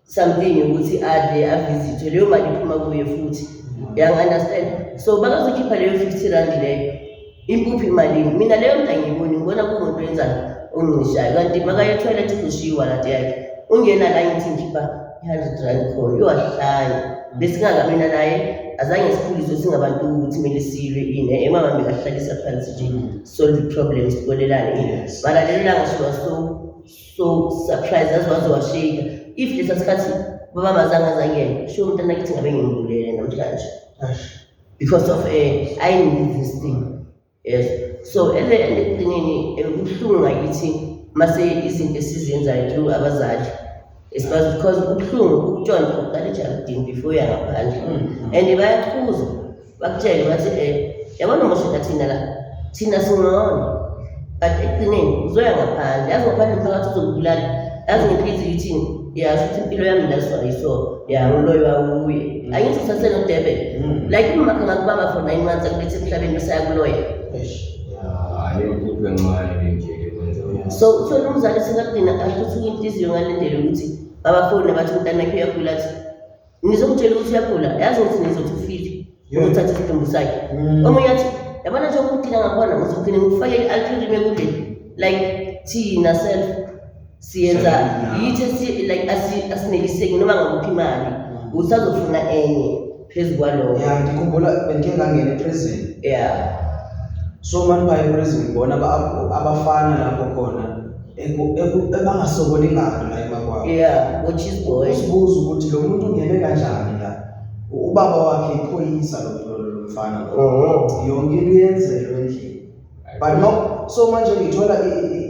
something ukuthi adle avisithe leyo mali iphuma kuye futhi yang understand so bakazokhipha leyo 50 rand leyo impuphi imali mina leyo nto angiyiboni ngibona kumuntu wenzani ongishayo kanti makaye toilet kushiwa la yakhe ungena la ngithi ngikhipha 100 rand khona yowahlaya besingakamina naye azange sikhuliswe singabantu ukuthi kumele silwe ine emama bekahlalisa phansi nje solve problems sikolelane mara lelo langa she was so surprised washake if lesa sikhathi baba mazanga zangena sho umntana kithi ngabe ngimbulele namhlanje because of I need this thing yes so endekugcineni ubuhlungu ngakithi mase izinto esizenzayo through abazali especially because ubuhlungu ukutshontsha uqala ejalidini before uyangaphandle and bayakhuza bakutshele bathi yabona moshoka thina singona but ekugcineni uzoya ngaphandle yazi ngaphandle phakathi uzokubulala yazi ngenhliziyo ithini yazi ukuthi impilo yami laswayiso yangiloyo wawuye angithi sasenodebe like umakha ngakubamba for 9 months akulethe emhlabeni besayakuloya so uthole umzali singagcina ahluthuka inhliziyo ngalendlela ukuthi abafoni bathi umntana wakhe uyagula athi nizokutshela ukuthi uyagula yazi ukuthi nizothi ufile uzothatha isidumbu sakhe omunye athi yabona nje ukudila ngakhona ngizogcina ngikufake i-algorithm ekude like thina self siyenza yithi like asineliseki noma ngakuphi imali usazofuna enye phezu kwalowo ngikhumbula bengike ngangena eprison so manje baye eprison ngibona abafana lapho khona ebangasokoli ngalo la emakwabo which is boy usibuza ukuthi lo muntu ungene kanjani la ubaba wakhe iphoyisa lo mfana yonke into yenzelwe endlini but no so manje ngithola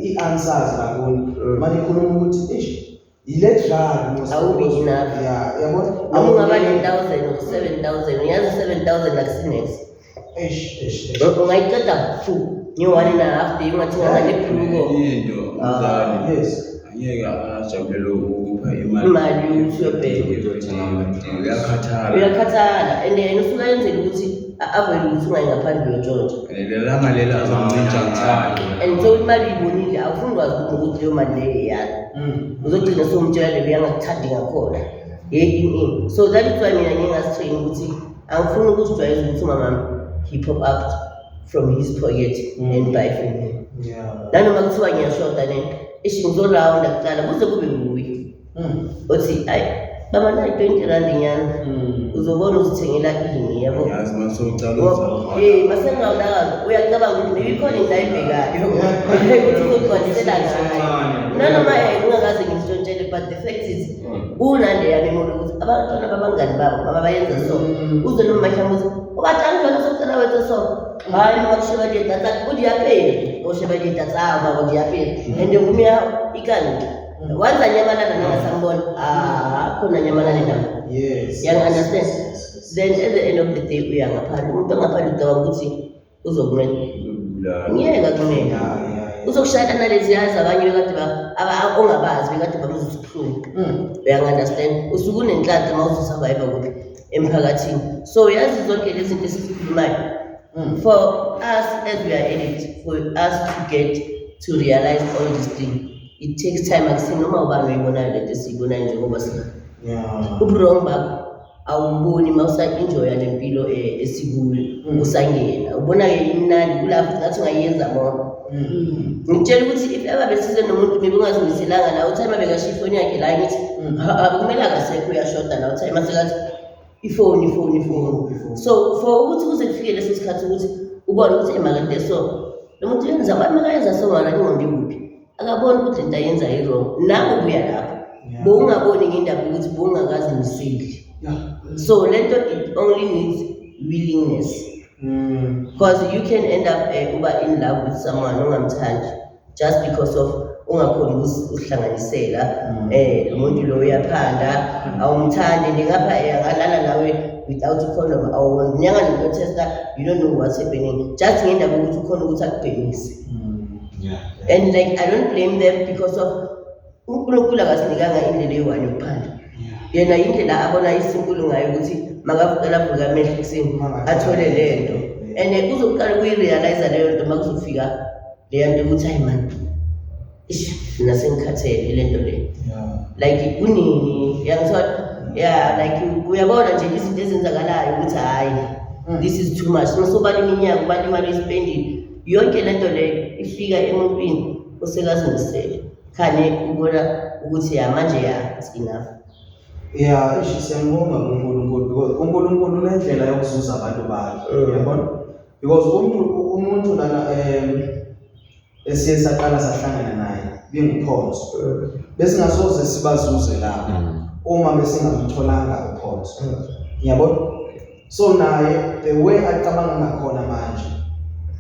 i-answers la kuni manje khuluma ukuthi ile drug Awubi enough. yeah yabona noma ungaba 9,000 or 7,000 uyazi 7,000 akusinex ungayiqeda fu ni 1.5 day ungathenga nebhuluko into umzali yes angeke ajabulele ukupha imali imali yokuthi uyobheka uyakhathala and usuka yenzela ukuthi avoid ukuthi ungayi ngaphandle uyotshontsha lelanga lela azoncintsha ngayo and so imali uyibonile awufuni kwazi ukuthi leyo mali leyo eyani uzogcina sowumtshela leyo yangakuthandi ngakhona in so that is why mina ngingazitrain ukuthi angifuni ukuzijwayeza ukuthi umamami he pop up from his pocket and buy for me nanoma kuthiwa ngiyashoda nento ngizolawunda kuqala kuze kube nguye uthi ayi baba nayi 20 rand nyana uzobona uzithengela ini yabo yazi masocala masengawulaka uyacabanga ukuthi maybe khona into ayibhekayo ukuthi uzogcwalisela ngayo nanoma ungakaze ngimtshontshele but the fact is unande yami ukuthi abantwana babangani babo baba bayenza so uze noma mhlawumbe ubathandwa socela wethu so hayi noma kusheba le data kudiyaphela osheba le data baba kudiyaphela and ngumya ikanti wanza nyamalana nangasambona khona nyamalana nami yes you understand then at the end of the day uyangaphandle umuntu angaphandle ucabanga ukuthi uzokumela ngiyeka kumela uzokushayela nalezi yazi abanye bekade ongabazi bekade bamuzwa ubuhlungu uyangi-understand usuke unenhlanhla uma uzosurvive kuphi emphakathini so yazi zonke lezi zinto esizikhulumayo for us as we are addict for us to get to realize all these things it takes time akusini noma ubani oyibonayo lento esiyibonayo njengoba uburongo bakho awuboni uma usa-enjoya le mpilo esikuyo usangena ubona-ke imnandi kulapho ngathi ungayenza bona ngitshela ukuthi if ever besize nomuntu maybe ungazimiselanga la uthime bekashiya ifoni yakhe la ngithi kumele akasekho uyashoda la uthime asekathi ifoni so for ukuthi kuze kufike leso sikhathi ukuthi ubone ukuthi emakade so lo muntu yenza makayenza so ngala ngqondi kuphi akabona ukuthi into ayenza i-wrong nabo buya lapho bowungaboni ngendaba ukuthi bowungakazimiseli so lento it only needs willingness because you can end up uba in love with someone ongamthandi just because of ungakhona ukuhlanganisela lo muntu lo uyaphanda awumthandi ndingapha angalala nawe without a condom awunyanga no-tester you don't know what's happening just ngendaba ukuthi ukhona ukuthi akubhenise and like I don't blame them because of uNkulunkulu akasinikanga indlela eyi-one yokuphanda yena indlela abona isinkulu ngayo ukuthi makavuka amehlo ekuseni athole lento and uzoqala ukuyirealize leyo nto uma kuzofika leyo nto ukuthi hayi mani mina sengikhathele lento leyo like kunini yangithola like uyabona nje izinto ezenzakalayo ukuthi hayi this is too much masobala iminyaka ubala imali oyisipendile yonke lento leyo ifika emuntwini osekazimisele khane ubona ukuthi manje it's enough siyambonga uNkulunkulu because uNkulunkulu unendlela yokuzuza abantu bakhe uyabona because umuntu lana esiye saqala sahlangana naye benguPhonso bese ngasoze sibazuze lapha uma besingamtholanga uPhonso uyabona so naye the way acabanga ngakhona manje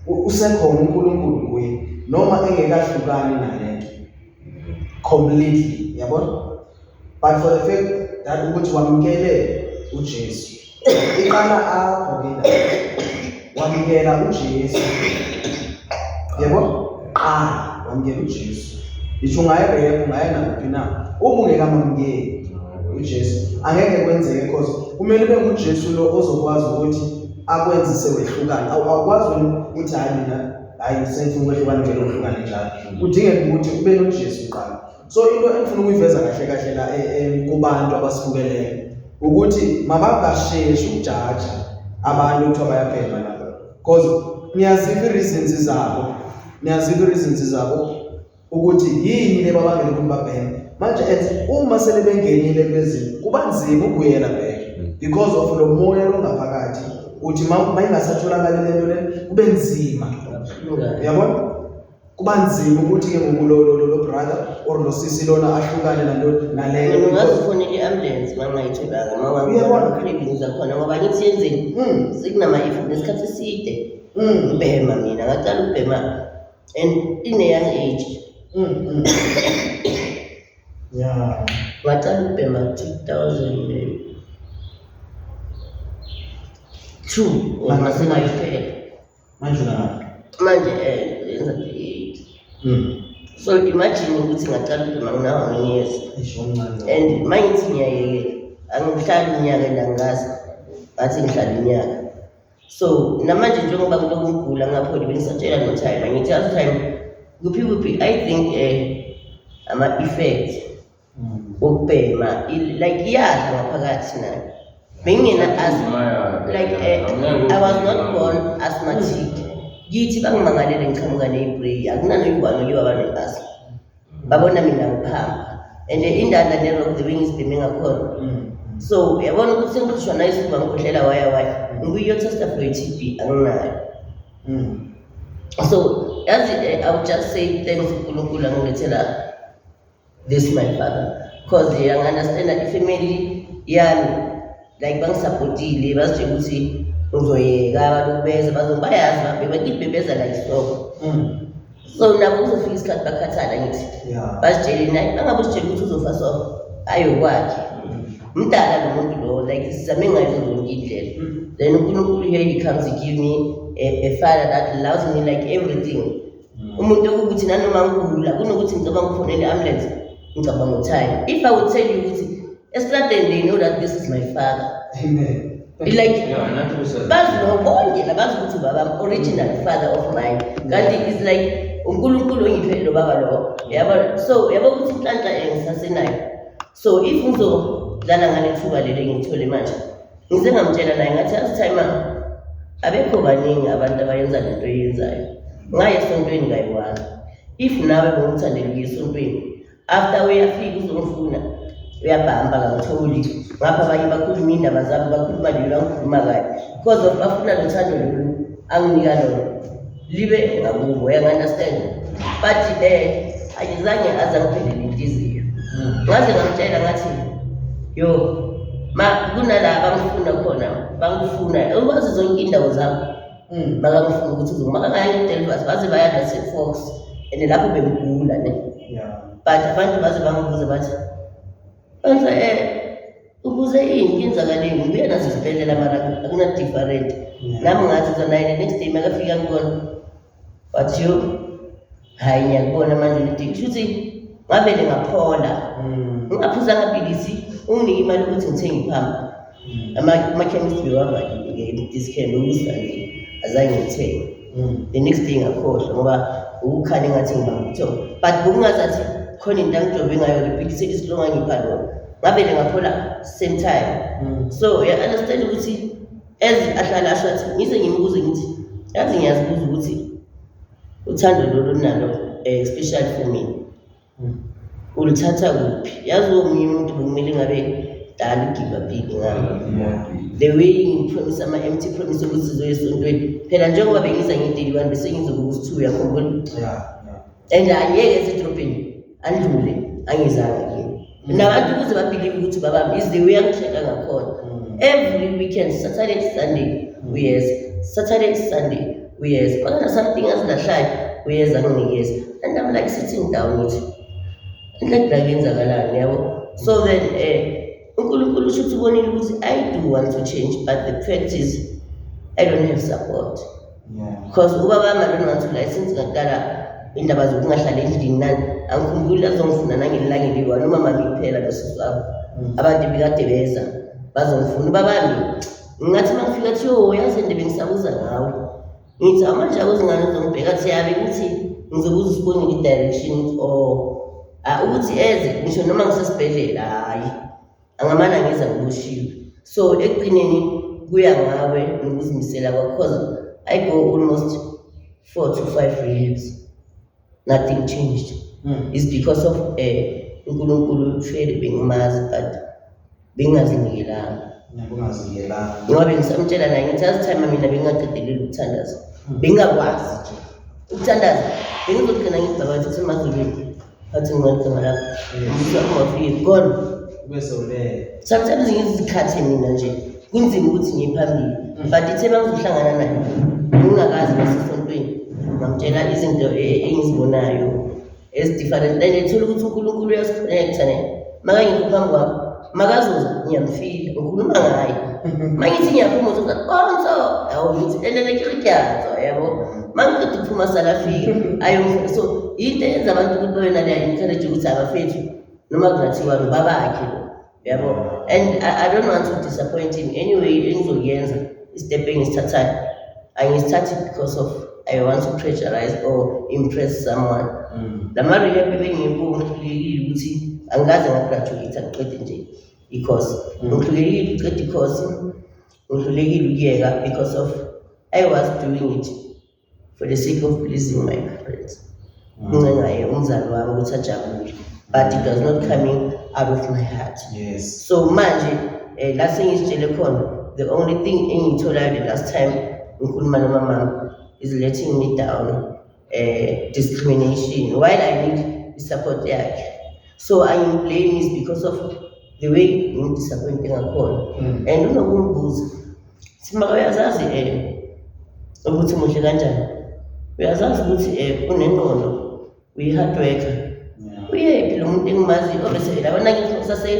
usekhona uNkulunkulu kuye noma engekahlukani nalento completely uyabona but for the fact that ukuthi wamkele uJesu iqala apho ke wamkela uJesu yebo wamkela uJesu isho ungayirep ungayena na uma ungekamamkeli uJesu angeke kwenzeke because kumele ube nguJesu lo ozokwazi ukuthi akwenzise wehlukana awukwazi ukuthi hayi mina hayi senifuna ukwehlukana nje lohlukana njalo kudingeka ukuthi ube noJesu qala so into engifuna ukuyiveza kahle la kubantu abasibukeleyo ukuthi mababasheshi ukujaja abantu ukuthi bayabhema lapho because niyaziva reasons zabo ukuthi yini lebabangela ukuthi babheme manje uma sele bengenile kulezi kuba nzima ukuyela back because of lo moya longaphakathi uthi mayingasatholakala lento le kube nzima uyabona kuba nzima ukuthi ke ngokulo brother or lo sisi lona ahlukane naleyo ungazifonela i-ambulance mangayitholanga mawabona cravings zakhona ngoba ngithi yenzeni sekunama-effort nesikhathi eside ubhema mina ngaqala ubhema and in a young age Yeah. ngaqala ukubhema 2002 ngasengayiphela Manje na. manje yenza 8. So imagine ukuthi ngaqala ukubhema ngina 1 years Ishomncane. and mangithi ngiyayekela angihlali inyaka endangazi ngathi ngihlala inyaka. So namanje njengoba kuloko ngigula ngapholi bengisatshela no time ngithi as time kuphi I think ama-effects okubhema like iyadla ngaphakathi nayo bengingena like I was not born asthmatic. Kithi bangimangalele ngiqhamuka ne-spray akunanoyibani oyiwa bane-asthma babona mina ngiphamba and indanda nerok the bengisibheme ngakhona. So yabona ukuthi sengikhishwa nayo isifuba ngikhohlela waya ngikuyotesta for i-TB anginayo. So yazi I would just say thanks uNkulunkulu angilethela this my father because understand that ifamily yami like bangisupportile basitshela ukuthi uzoyeka abantu beza bayazi bakibhebeza la isoko. So nabo uzofika isikhathi bakhathala ngithi basitshele naye bangabe usitshela ukuthi uzofa so ayokwakhe mdala lo muntu lo like sizame ngayo zonke indlela. Then uNkulunkulu here he comes to give me a father that loves me like everything. Umuntu ukuthi nanoma ngigula kunokuthi ngicabanga ukufonela ambulance ngicabanga time. If I would tell you ukuthi estradeni they know that this is my father. Amen. Like bazi lo bonke labazi ukuthi baba original father of mine kanti is like uNkulunkulu ongiphe lo baba lo yabo. So yabo ukuthi inhlanhla engisasenayo. So if ngizodlala ngale thuba leli ngithole manje ngize ngamtshela naye ngathi as time abekho baningi abantu abayenza lento eyenzayo ngaye esontweni ngayiwani. If nawe bongithandela ukuya esontweni after uyafika uzongifuna uyabhamba ngangitholi ngapha abanye bakhuluma indaba zabo bakhuluma lelo angikhuluma kayo because of bafuna lothando lolu anginika lona libe ngakubo uyangi-understand. But ayizange aze angiphelele inhliziyo ngaze ngamtshela ngathi yo kunala bangifuna khona bangifuna ukwazi zonke indawo zabo bakangifuna ukuthi uzomakangaya eDelvas baze baya nase-Fox and lapho bengigula ne. But abantu baze bangibuza bathi banza ukuze yini inzakaleni ngibuya nazo isibhedlela mara akuna different. Nami ngazizwa naye next day makafika ngibona but yo hayi ngiyakubona manje ngithi shuthi ngavele ngaphola ngaphuza ngapilisi unginike imali ukuthi ngithenge iphampa ama-chemist bewavalile discount ukuzivale azange ngithenge. The next day ngakhohlwa ngoba ukukhala engathi ngibamba ubuthongo but bokungazathi khona into angijobe ngayo repeat isilonga ngipha lona ngavele ngaphola same time. So understand ukuthi as ahlala asho athi ngize ngimbuze ngithi yazi ngiyazibuza ukuthi uthando lolu nalo especially for me ulithatha kuphi. Yazi omunye umuntu kumele ngabe dala ugive up ngami the way ngipromise ama-empty promise ukuthi sizoya esontweni phela njengoba bengiza nge-31 bese ngizokuba usi-2 yakhumbula and angeke esedrobheni andlule angizange kini nabantu ukuze babhilive ukuthi babami is the way angisheka ngakhona. Every weekend Saturday Sunday uyeza Saturday Sunday uyeza bakana something asilahlayo uyeza nginikeza and I'm like sitting down ngithi like la yenzakalani yabo. So then uNkulunkulu ushuthi ubonile ukuthi I do want to change but the fact is I don't have support because ubaba bami ngathi license ngaqala indaba zokungahlali endlini nani angikhumbuli azongifuna nangelilanga eliwa noma mami kuphela bese wabo abantu bikade beza bazongifuna babami ngathi mangifika kuthi yo yazi into bengisabuza ngawe ngithi manje akuzingane uzongibheka kuthi yabe ukuthi ngizobuza usibone i-direction or ukuthi eze ngisho noma ngisesibhedlela hayi angamana ngiza ngiboshiwe. So ekugcineni kuya ngawe nokuzimisela kwakho because I go almost 4 to 5 years nothing changed. It's because of uNkulunkulu fele bengimazi but bengazinikelanga ngoba bengisamtshela naye ngithi as time mina bengaqedelela ukuthandaza bengakwazi ukuthandaza bengizogcina ngibhakathi ukuthi emazulwini athi ngincedisa lapho ngizamafika gone bese ule sometimes ngizikhathi mina nje kunzima ukuthi ngiphambili but ithe bangizohlangana naye ngingakazi basesontweni ngamtshela izinto engizibonayo different and ethola ukuthi uNkulunkulu uyasiconnecta ne makangikho phambi kwami makazuza ngiyamfila ngikhuluma ngaye mangithi ngiyaphuma uzothi awu ngithi enenekirikyazo yabo mangiqeda ukuphuma salafika ayomfika so into eyenza abantu ukuthi babe naleya encourage ukuthi abafethu noma kungathiwa babakhe yabo and I don't want to disappoint him anyway engizokuyenza istepeng isithathayo angisthathi because of I want to pressurize or impress someone lama-rehab ebengiyibongihlulekile ukuthi angikaze ngagraduate ngiqede nje because ngihlulekile uqeda i-course ngihlulekile ukuyeka because of I was doing it for the sake of pleasing my parents ngincengaye umzali wami ukuthi ajabule but it was not coming out of my heart. Yes. So manje last thing is the only thing engiyitholayo the last time ngikhuluma nomama is letting me down, discrimination while I need the support yakhe. So I am blaming is because of the way I'm disappointing ngakhona. And unokumbuza simaka uyazazi ukuthi muhle kanjani, uyazazi ukuthi unengqondo uyi-hard worker. Uyephi lo muntu engimaziyo obese labana ngisase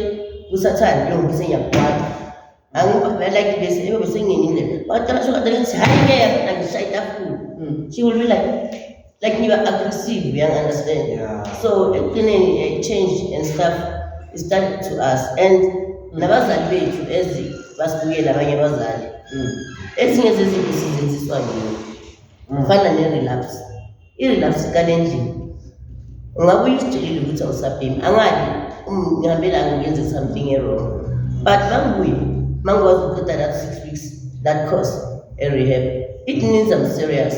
kusathana lo muntu sengiyakwata angibabela like bese ebese ngingenile baqala shokade ngithi hayi ngeke angishaya itafula. She will be like you are aggressive, you understand? Yeah. So ekugcineni change and stuff is done to us and nabazali bethu basibukela abanye abazali ezinye zezinto sizenziswa yini kufana ne-relapse. I-relapse kalendlini ungabe uyisitshelile ukuthi awusabhemi angali ngihambela ngiyenze something wrong but mangibuye mangikwazi ukuqeda that 6 weeks that course rehab it means I'm serious.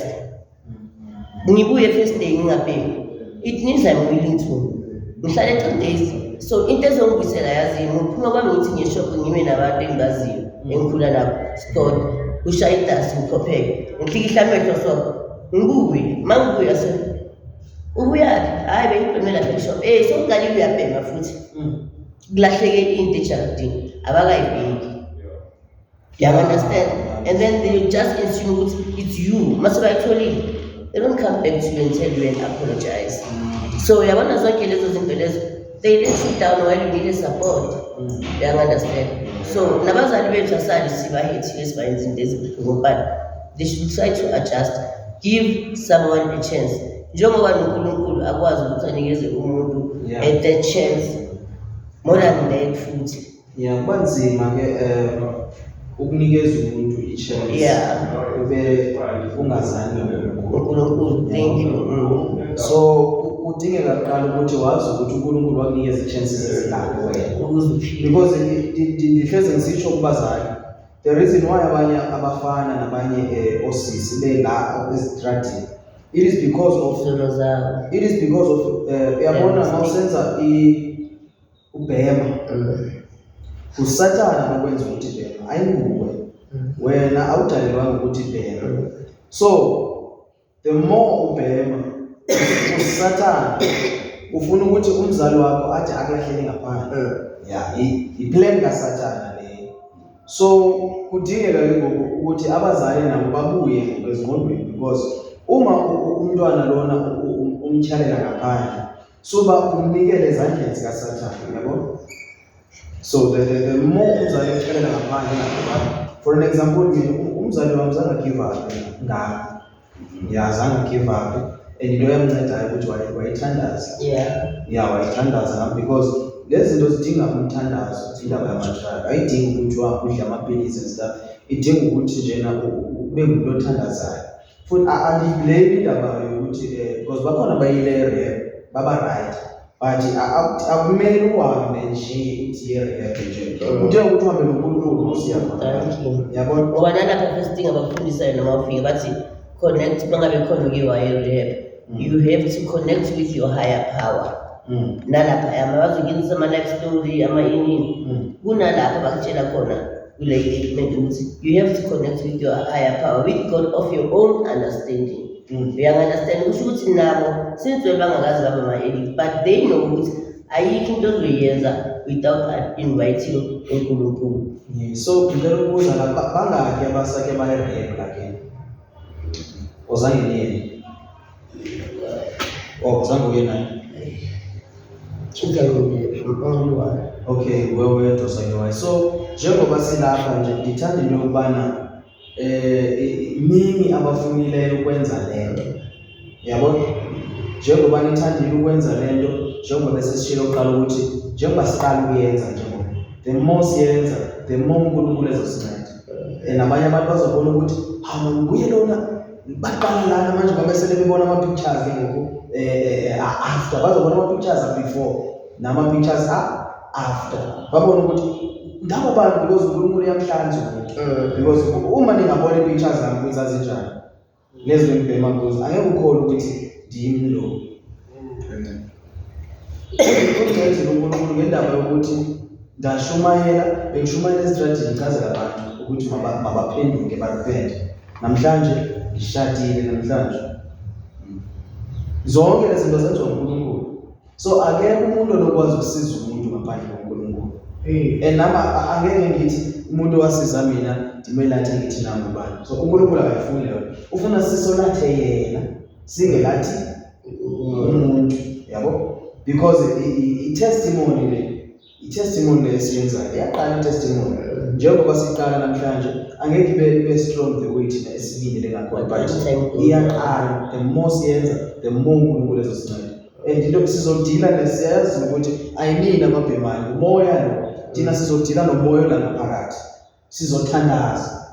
Ngibuye first day ngingabhemi it means I'm willing to ngihlale 3 days so into ezongibuyisela yazini ngiphuma kwami ngithi ngiyeshophe ngime nabantu engibaziyo engikhula nabo sport ushaya idasi ngiphopheke ngifika ihlamehlo so ngibuye mangibuye ubuyaphi hayi bengibhemela beshop so ngiqalile uyabhema futhi kulahleke into ejardini abakayibheki. You understand? And then they just assume it's you mase bayitholile they don't come back to you and tell you and apologize. So yabona zonke lezo zinto lezo they let you down while you need support. You understand? So nabazali bethu asali sibahethile sibayenza izinto ezibuhlungu but they should try to adjust, give someone a chance. Njengoba uNkulunkulu akwazi ukuthi anikeze umuntu a third chance more than that futhi. Yeah, kubanzima ke ukunikeza umuntu i-chance. Ube ungazani uNkulunkulu. Thank you. So kudingeka kuqala ukuthi wazi ukuthi uNkulunkulu wakunikeza i-chances ezingaki wena. Because ndihleze ngisitsho kubazali the reason why abanye abafana nabanye osisi bela ezitradini it is because of yabona mawusenza ubhema usathana nokwenza ukuthi bhema ayinguwe wena awudalelwanga ukuthi bhema. So the more ubhema usathana ufuna ukuthi umzali wakho athi akulahlele ngaphandle i-plan kasathana le. So kudingeka ke ngoku ukuthi abazali nabo babuye ngezingqondweni because uma umntwana lona umtyhalela ngaphandle suba umnikele ezandleni zikasathane yabo. So the more umzali umtyhalela ngaphandle for an example mina umzali wami zange give up zange give up and into yamncedayo ukuthi wayithandaza wayithandaza ngam because lezi zinto zidinga umthandazo indaba yamatraka ayidingi ukuthi udla amaphilisi and stuff idinga ukuthi njena ube ngumuntu othandazayo futhi andiblame indaba yokuthi because bakhona bayile-rehab baba-right but akumele uhambe nje uthi ye-rehab nje udinga ukuthi uhambe noNkulunkulu usiyabona ngoba nalapha first thing abakufundisayo noma ufike bathi connect mangabe khona uke-rehab you have to connect with your higher power. Nalapha bazokenzisa ama-life story ama-inini kunalapha bakutshela khona kule statement ukuthi you have to connect with your higher power with God of your own understanding. Uyangi-understand kusho ukuthi nabo since bangakazi baba ama-elite but they know ukuthi ayikho into ozoyenza without inviting uNkulunkulu. So ngicela ukubuza la bangaki abasake baye-rehab lakini ozange nini? Zange uye nayo? only one. Okay, wedwa sayiwayo. So njengoba silapha nje ngithanda into yokubana nini abafunile ukwenza lento. Yabo? Njengoba nithandile ukwenza lento, njengoba bese sishilo uqala ukuthi njengoba siqala ukuyenza njengoba. The more siyenza, the more uNkulunkulu ezosinceda. Nabanye abantu bazobona ukuthi hawu nguye lona baqala lana manje ngoba besele bebona ama pictures ke ngoku after bazobona ama pictures before nama pictures after babona ukuthi ngabo bantu because uNkulunkulu uyamhlanza umuntu because uma ningabona i-pictures zami kuzazi njani lezi ngibhema kuzo angeke ukholwe ukuthi ndimi lo uNkulunkulu ngendaba yokuthi ndashumayela bengishumayela estrategy ngicazela abantu ukuthi mabaphenduke barepent namhlanje ngishadile namhlanje zonke lezi zinto zenziwa uNkulunkulu so akekho umuntu lokwazi ukusiza umuntu ngaphandle koNkulunkulu nama angeke ngithi umuntu wasiza mina ndimela athi ngithi nami ubani so uNkulunkulu akayifuni leyo ufuna sisolathe yena singelathi umuntu yabo because i-testimony lesiyenzayo iyaqala i-testimony njengoba siqala namhlanje angeke ibe strong the way thina esibili lengakhona but iyaqala the more siyenza the more uNkulunkulu ezosinceda and into sizodila nesiyazi ukuthi ayinini amabhemani umoya lo thina sizodila nomoya la ngaphakathi sizothandaza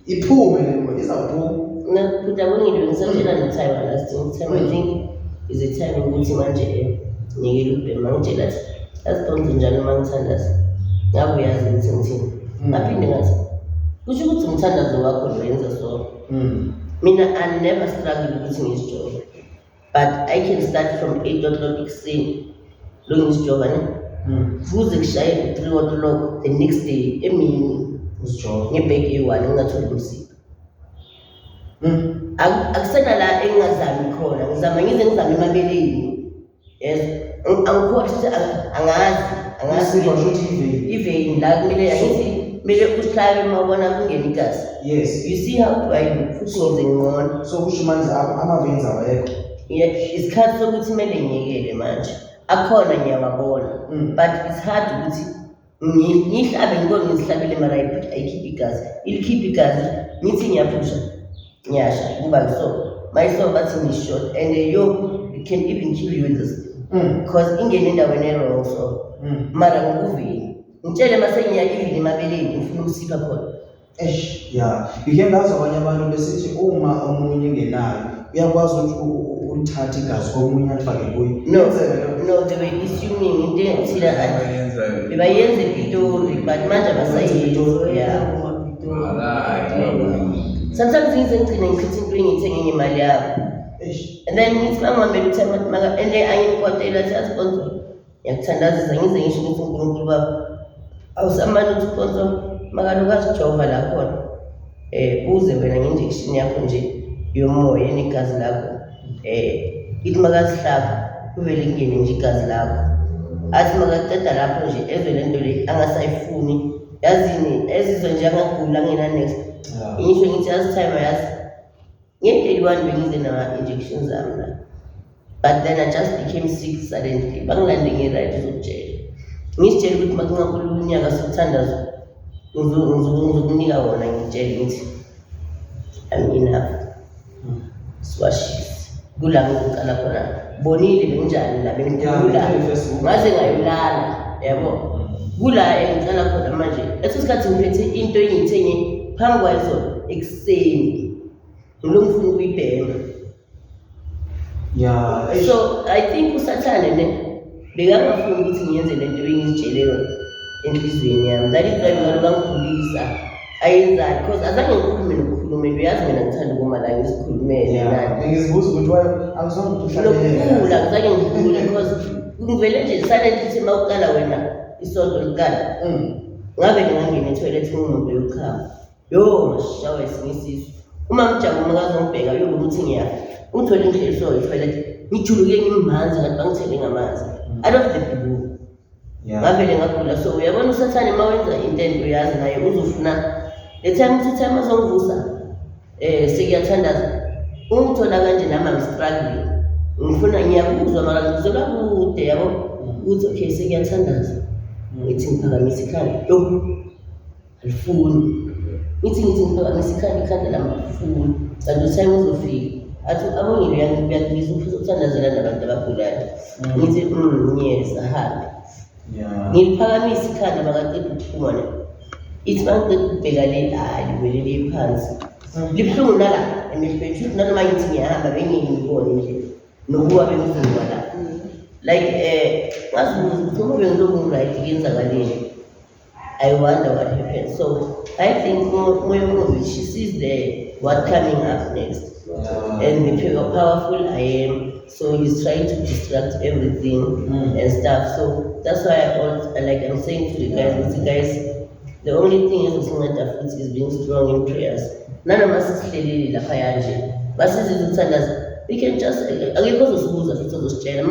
iphume le moya izawuphuma But when you do something at the time, I think is a time in which manje ngeke manje that asiqonde njalo mangithandaza ngabe uyazi ukuthi ngaphinde ngathi kusho ukuthi umthandazo wakho lo yenza so mina I never struggle ukuthi ngizijobe but I can start from 8 o'clock ekuseni lo ngizijoba ne kuze kushaye 3 o'clock the next day emini usijoba ngebheki yi-1 ngingatholi umsipho akusena la engingazami khona ngizama ngize ngizame emabeleni yes angikhohle ukuthi angazi shothi ivein la kumele angithi kumele uhlabe mawubona kungena igazi yes you see how do I look futhi ngize ngqono so kusho manje ama-veins awekho isikhathi sokuthi kumele ngiyekele manje akhona ngiyawabona but it's hard ukuthi ngihlabe ngibone ngizihlabele mara ayikhiphi igazi ilikhiphi igazi ngithi ngiyaphusha nyasha kuba so myself bathi ngishort and it can even kill you with this because ingene endaweni errong so mara ngokuvini ngitshele mase ngiya even emabeleni ngifuna ukusipha khona yeah ngike ngazi abanye abantu besithi uma omunye engenayo uyakwazi ukuthi ulithathe igazi komunye alifake kuyo no they were assuming into thina bebayenze ipitori but manje abasayenzi yeah sometimes ngizengcine ngichitha into engiyithenge ngemali yakho and then ngithi mangihambe uthema and then ayimkotela athi sponsor ngiyakuthandazisa ngize ngisho ukuthi uNkulunkulu baba awusamani ukuthi sponsor makalukazi ujova la khona uze wena nge-injection yakho nje yomoya enegazi lakho ithi makazihlaba kuvele ingene nje igazi lakho athi makaqeda lapho nje ezwe lento le angasayifuni yazini ezizwe nje angagula ngena next ngisho ngithi azithime yazi nge-31 bengize nama-injections zami la but then I just became sick suddenly bangilande nge-right zokutshela ngisitshela ukuthi makungakhulu unyaka sokuthandazo ngizokunika wona ngitshele ngithi I'm enough swashis kula ngicala khona bonile benjani la bengigula ngaze ngayolala yabo kula engicala khona manje leso sikhathi ngiphethe into engiyithenge phambi kwayizona ekuseni lo ngifuna ukuyibhema yeah so I think usathane ne bekangafuni ukuthi ngiyenze lento engizitshele yona enhlizweni yami that is why ngangigulisa ayenzani because azange ngikhulume nokukhulumela uyazi mina ngithanda ukuma la ngisikhulumele nani ngizibuza ukuthi akuzange uhlale lokula azange ngikhulume because ngivele nje silent ukuthi mawuqala wena isonto liqala ngabe ngingangena etoilet ngumuntu yokukhamba mashawe singisizo uma ngijabula makazongibheka yoba ukuthi ngiyafa ngithole inhliziyo etoilet ngijuluke ngimmanzi ngathi bangithele ngamanzi I don't the blue ngavele ngagula so uyabona usathane mawenza intento uyazi naye uzofuna le time to time azongivusa sekuyathandaza ungithola kanje nama ngistruggling ngifuna ngiyakuzwa mara ngizola kude yabo ukuthi okay sekuyathandaza ngithi ngiphakamisa ikhanda alifuni ngithi ngiphakamisa ikhanda lamafuni kanti uthime uzofika athi abongile uyakubiza ufisa ukuthandazela nabantu abagulayo ngithi yes ahambe ngiliphakamisa ikhanda makaqeda ukuphuma ithi mangiceda ukubheka le liwelele phansi libuhlungu nala emehlweni futhi nanoma ngithi ngiyahamba bengingibone nje nokuwa bengizwa la like ngazibuza ukuthi uma bengilokhu right kuyenzakaleni. I wonder what happened. So I think Moyo, she sees what coming up next. And the powerful I am. So he's trying to distract everything and stuff. So that's why I'm saying to you guys, the only thing is being strong in prayers. None of us is clearly la fire. But we can just because of schools of those children.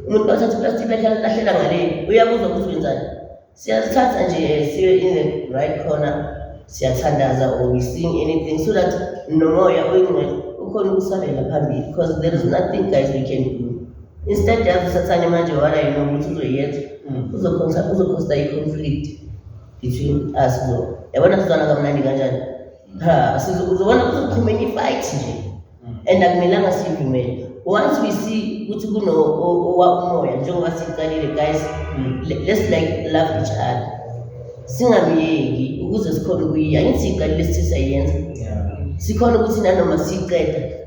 Umuntu othatha plastic lahlela ngale uyabuza ukuthi wenzani. Siyathatha nje siye in the right corner siyathandaza or we sing anything so that nomoya ukhona ukusabela phambili because there is nothing guys we can do. Instead yasathane manje wala ukuthi uzoyenza uzokhosta i-conflict between us lo. Yabona sizwana kamnandi kanjani? Uzobona kuzoqhumenya i-fight nje and akumelanga sivumele. Once we see ukuthi umoya njengoba siqalile guys, let's like love each other. Singamiyeki ukuze sikhona ukuyiya. Angithi siqalile sithi siyayenza. Sikhona ukuthi nanoma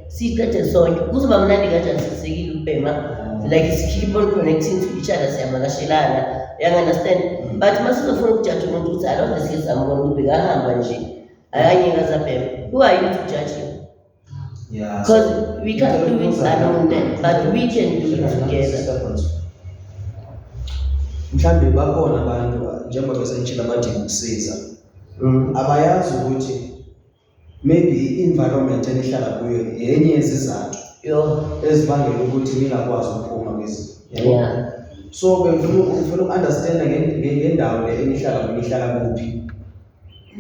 siqede sonke kuzoba mnandi kanjani sisekile ubhema. Like keep on connecting to each other siyavakashelana. You understand? But masizofuna ukujudge umuntu ukuthi I don't think sambona ukuthi kahamba nje. Ayanyeka zabhema. Who are you to judge him? Because we can't do it alone then, but we can do it together. Mhlambe bakhona abantu njengoba besenitshela badinga ukusiza. Abayazi ukuthi maybe i-environment enihlala kuyo yenye yezizathu ezibangela ukuthi ningakwazi ukuphuma kwezinto. So bengifuna ukunderstand ngendawo le enihlala kuphi.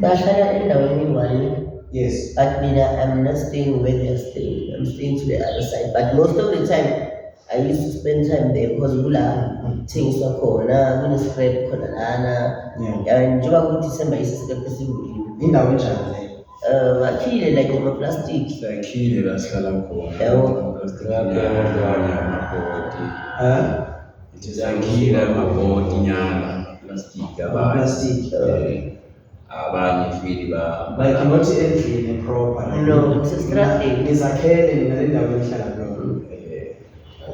Bahlala endaweni eyi-1. Yes. But I'm not staying where they're staying. I'm staying to the other side. But most of the time, I used to spend time there because things were corner, when it's spread corner, and Juba December is a possible. In the winter, I kill like a plastic. I kill it as Kalamko. It is a killer about plastic. Abanye fili like not endlini proper. No, it's a strategy. Nizakhele nale ndawo enihlala kuyo.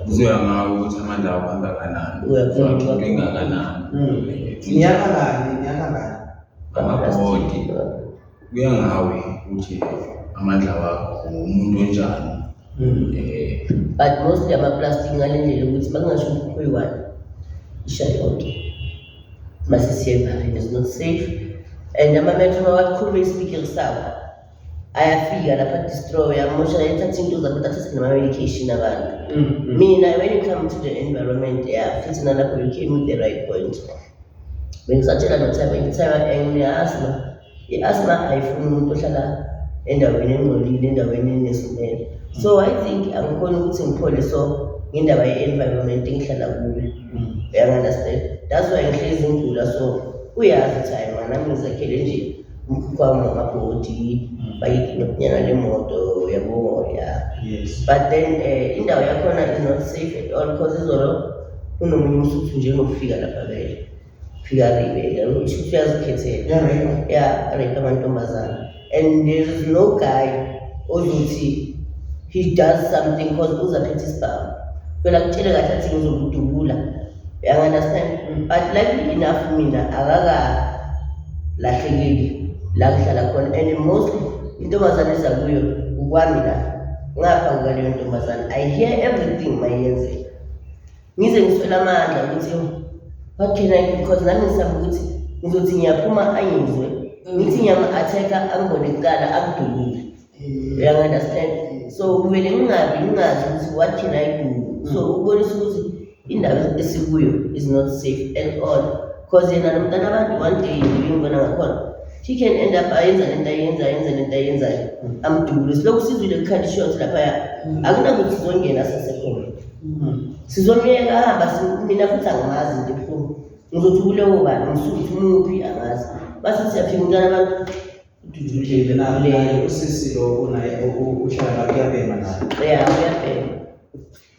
Kuzoya ngawo ukuthi amandla akho angakanani. Uyafuna ingakanani. Niyakangani. Amabhodi. Kuya ngawe ukuthi amandla wakho umuntu onjani. But mostly ama-plastic ngalendlela ukuthi makungasho ukuthi kuyi-1 isha yonke. Mase siyevale is not safe. And amametro wakhuluma ispeaker sawo ayafika lapha destroy amosha ethatha into zabo thatha nama-medication abantu. Mina when you come to the environment fithi nalapho you came with the right point. Bengisatshela nothaba ngine-asthma. I-asthma ayifuni umuntu ohlala endaweni engcolile endaweni enesimele. So I think angikhona ukuthi ngiphole so ngendaba ye-environment engihlala kuyo. Uyangi-understand? That's why ngihlezi ngidlula so uyazi time nami ngizakhele nje umkhwama amabhodi bayinokunyana lemoto yabo Yes. But then indawo yakhona is not safe at all because izolo kunomunye umsuthu nje ngokufika lapha vele fika ribe ukuthi uyazikhethela rape amantombazana and there is no guy ozothi he does something because uzaphethe isibhamu phela kutshele kahle athi ngizokudubula. You understand? But luckily enough, mina lahlekile la ngihlala khona and mostly intombazane ezakuyo ukwami la ngapha ngaleyo ntombazane I hear everything mayenzeka ngize ngiswela amandla ukuthi what can I do because nami ngisaba ukuthi ngizothi ngiyaphuma angizwe ngithi ngiyama-attack-a angibone kuqala akudubule. You understand? So kumele ngazi ukuthi what can I do. So ukubonisa ukuthi indawo esikuyo is not safe at all because yena nomntana abantu one day ngibona ngakhona he can end up ayenza lento ayenzayo amdule siloku sizwile kukhandi short laphaya akunakuthi sizongena sasekhona sizomyeka ahamba mina futhi angazi into ebuhlungu ngizothi kulewo bani ngisukuthi umuphi angazi base siyafika umntwana abantu Ududulile naye usisi lo unaye uhlala lapho uyabhema naye. uyabhema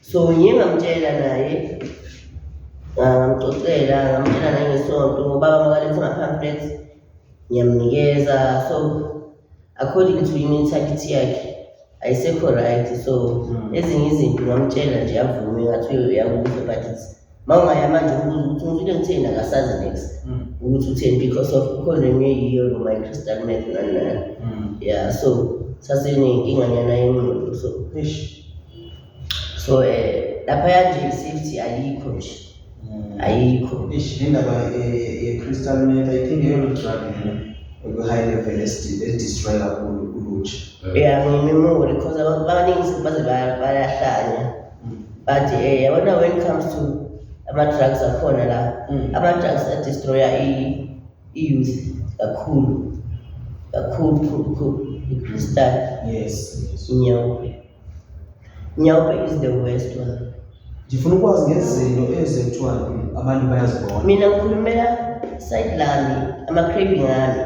so ngiye ngamtshela naye ngamxoxela ngamtshela nangesonto ngoba makaletha ama-pamphlets ngiyamnikeza so according to i-mentality yakhe ayisekho right so ezinye izinto ngamtshela nje avume ngathi uyakubuza but mawungaya manje ubuza ukuthi ngifile ngitheni akasazi next ukuthi utheni because of ukhona enye yiyo noma i-crystal meth nani yeah so sasenenkinkanyana yengqondo so laphaya nje i-safety ayikho nje ayikho indaba ye-crystal meth I think iyona drug high level destroy kakhulu ulutsha. Yeah, ngimemori because abantu abaningi baze bayahlanya but yabona when it comes to ama-drugs akhona la ama-drugs adestroya i-youth kakhulu i-crystal Yes. Nyaupe is the worst one. Ngifuna ukwazi ngezinto ezekuthiwa abantu bayazibona. Mina ngikhulumela side lami ama-craving ami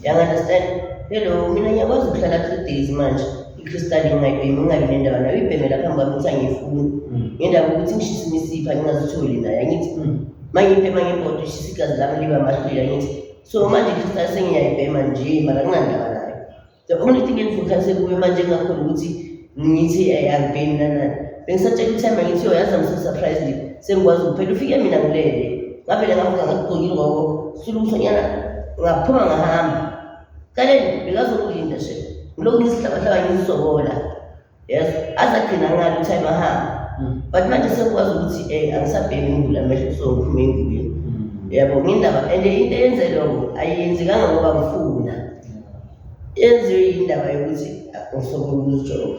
yang-understand hello mina ngiyakwazi ukuhlala 3 days manje i-crystal ngingayibhemi ngingabi nendaba nayo ibhemela phambi kwami ukuthi angifuni ngendaba ukuthi ngishisa imisipha ngingazitholi naye angithi mangibhema ngebhodo ishisa igazi lami liba mahlwila ngithi so manje i-crystal sengiyayibhema nje mara nginandaba nayo the only thing engifocuse kuyo manje engakhona ukuthi ngithi angibhemi nanani bengisatshela uthemba ngithi yazi surprised sengikwazi ukuphela ufike mina ngilele ngavele ngavuka ngagqoka ingqoko suluthonyana ngaphuma ngahamba kale bekazokulinda she ngilokhu ngisihlabahlaba ngizisokola yes azagcina ngalo time ahamba but manje sekwazi ukuthi angisabhemi ngivula amehlo so ngiphume engubeni yabo ngindaba and into eyenzeloko ayiyenzekanga ngoba ngifuna yenziwe indaba yokuthi ngisokola ukuzijoba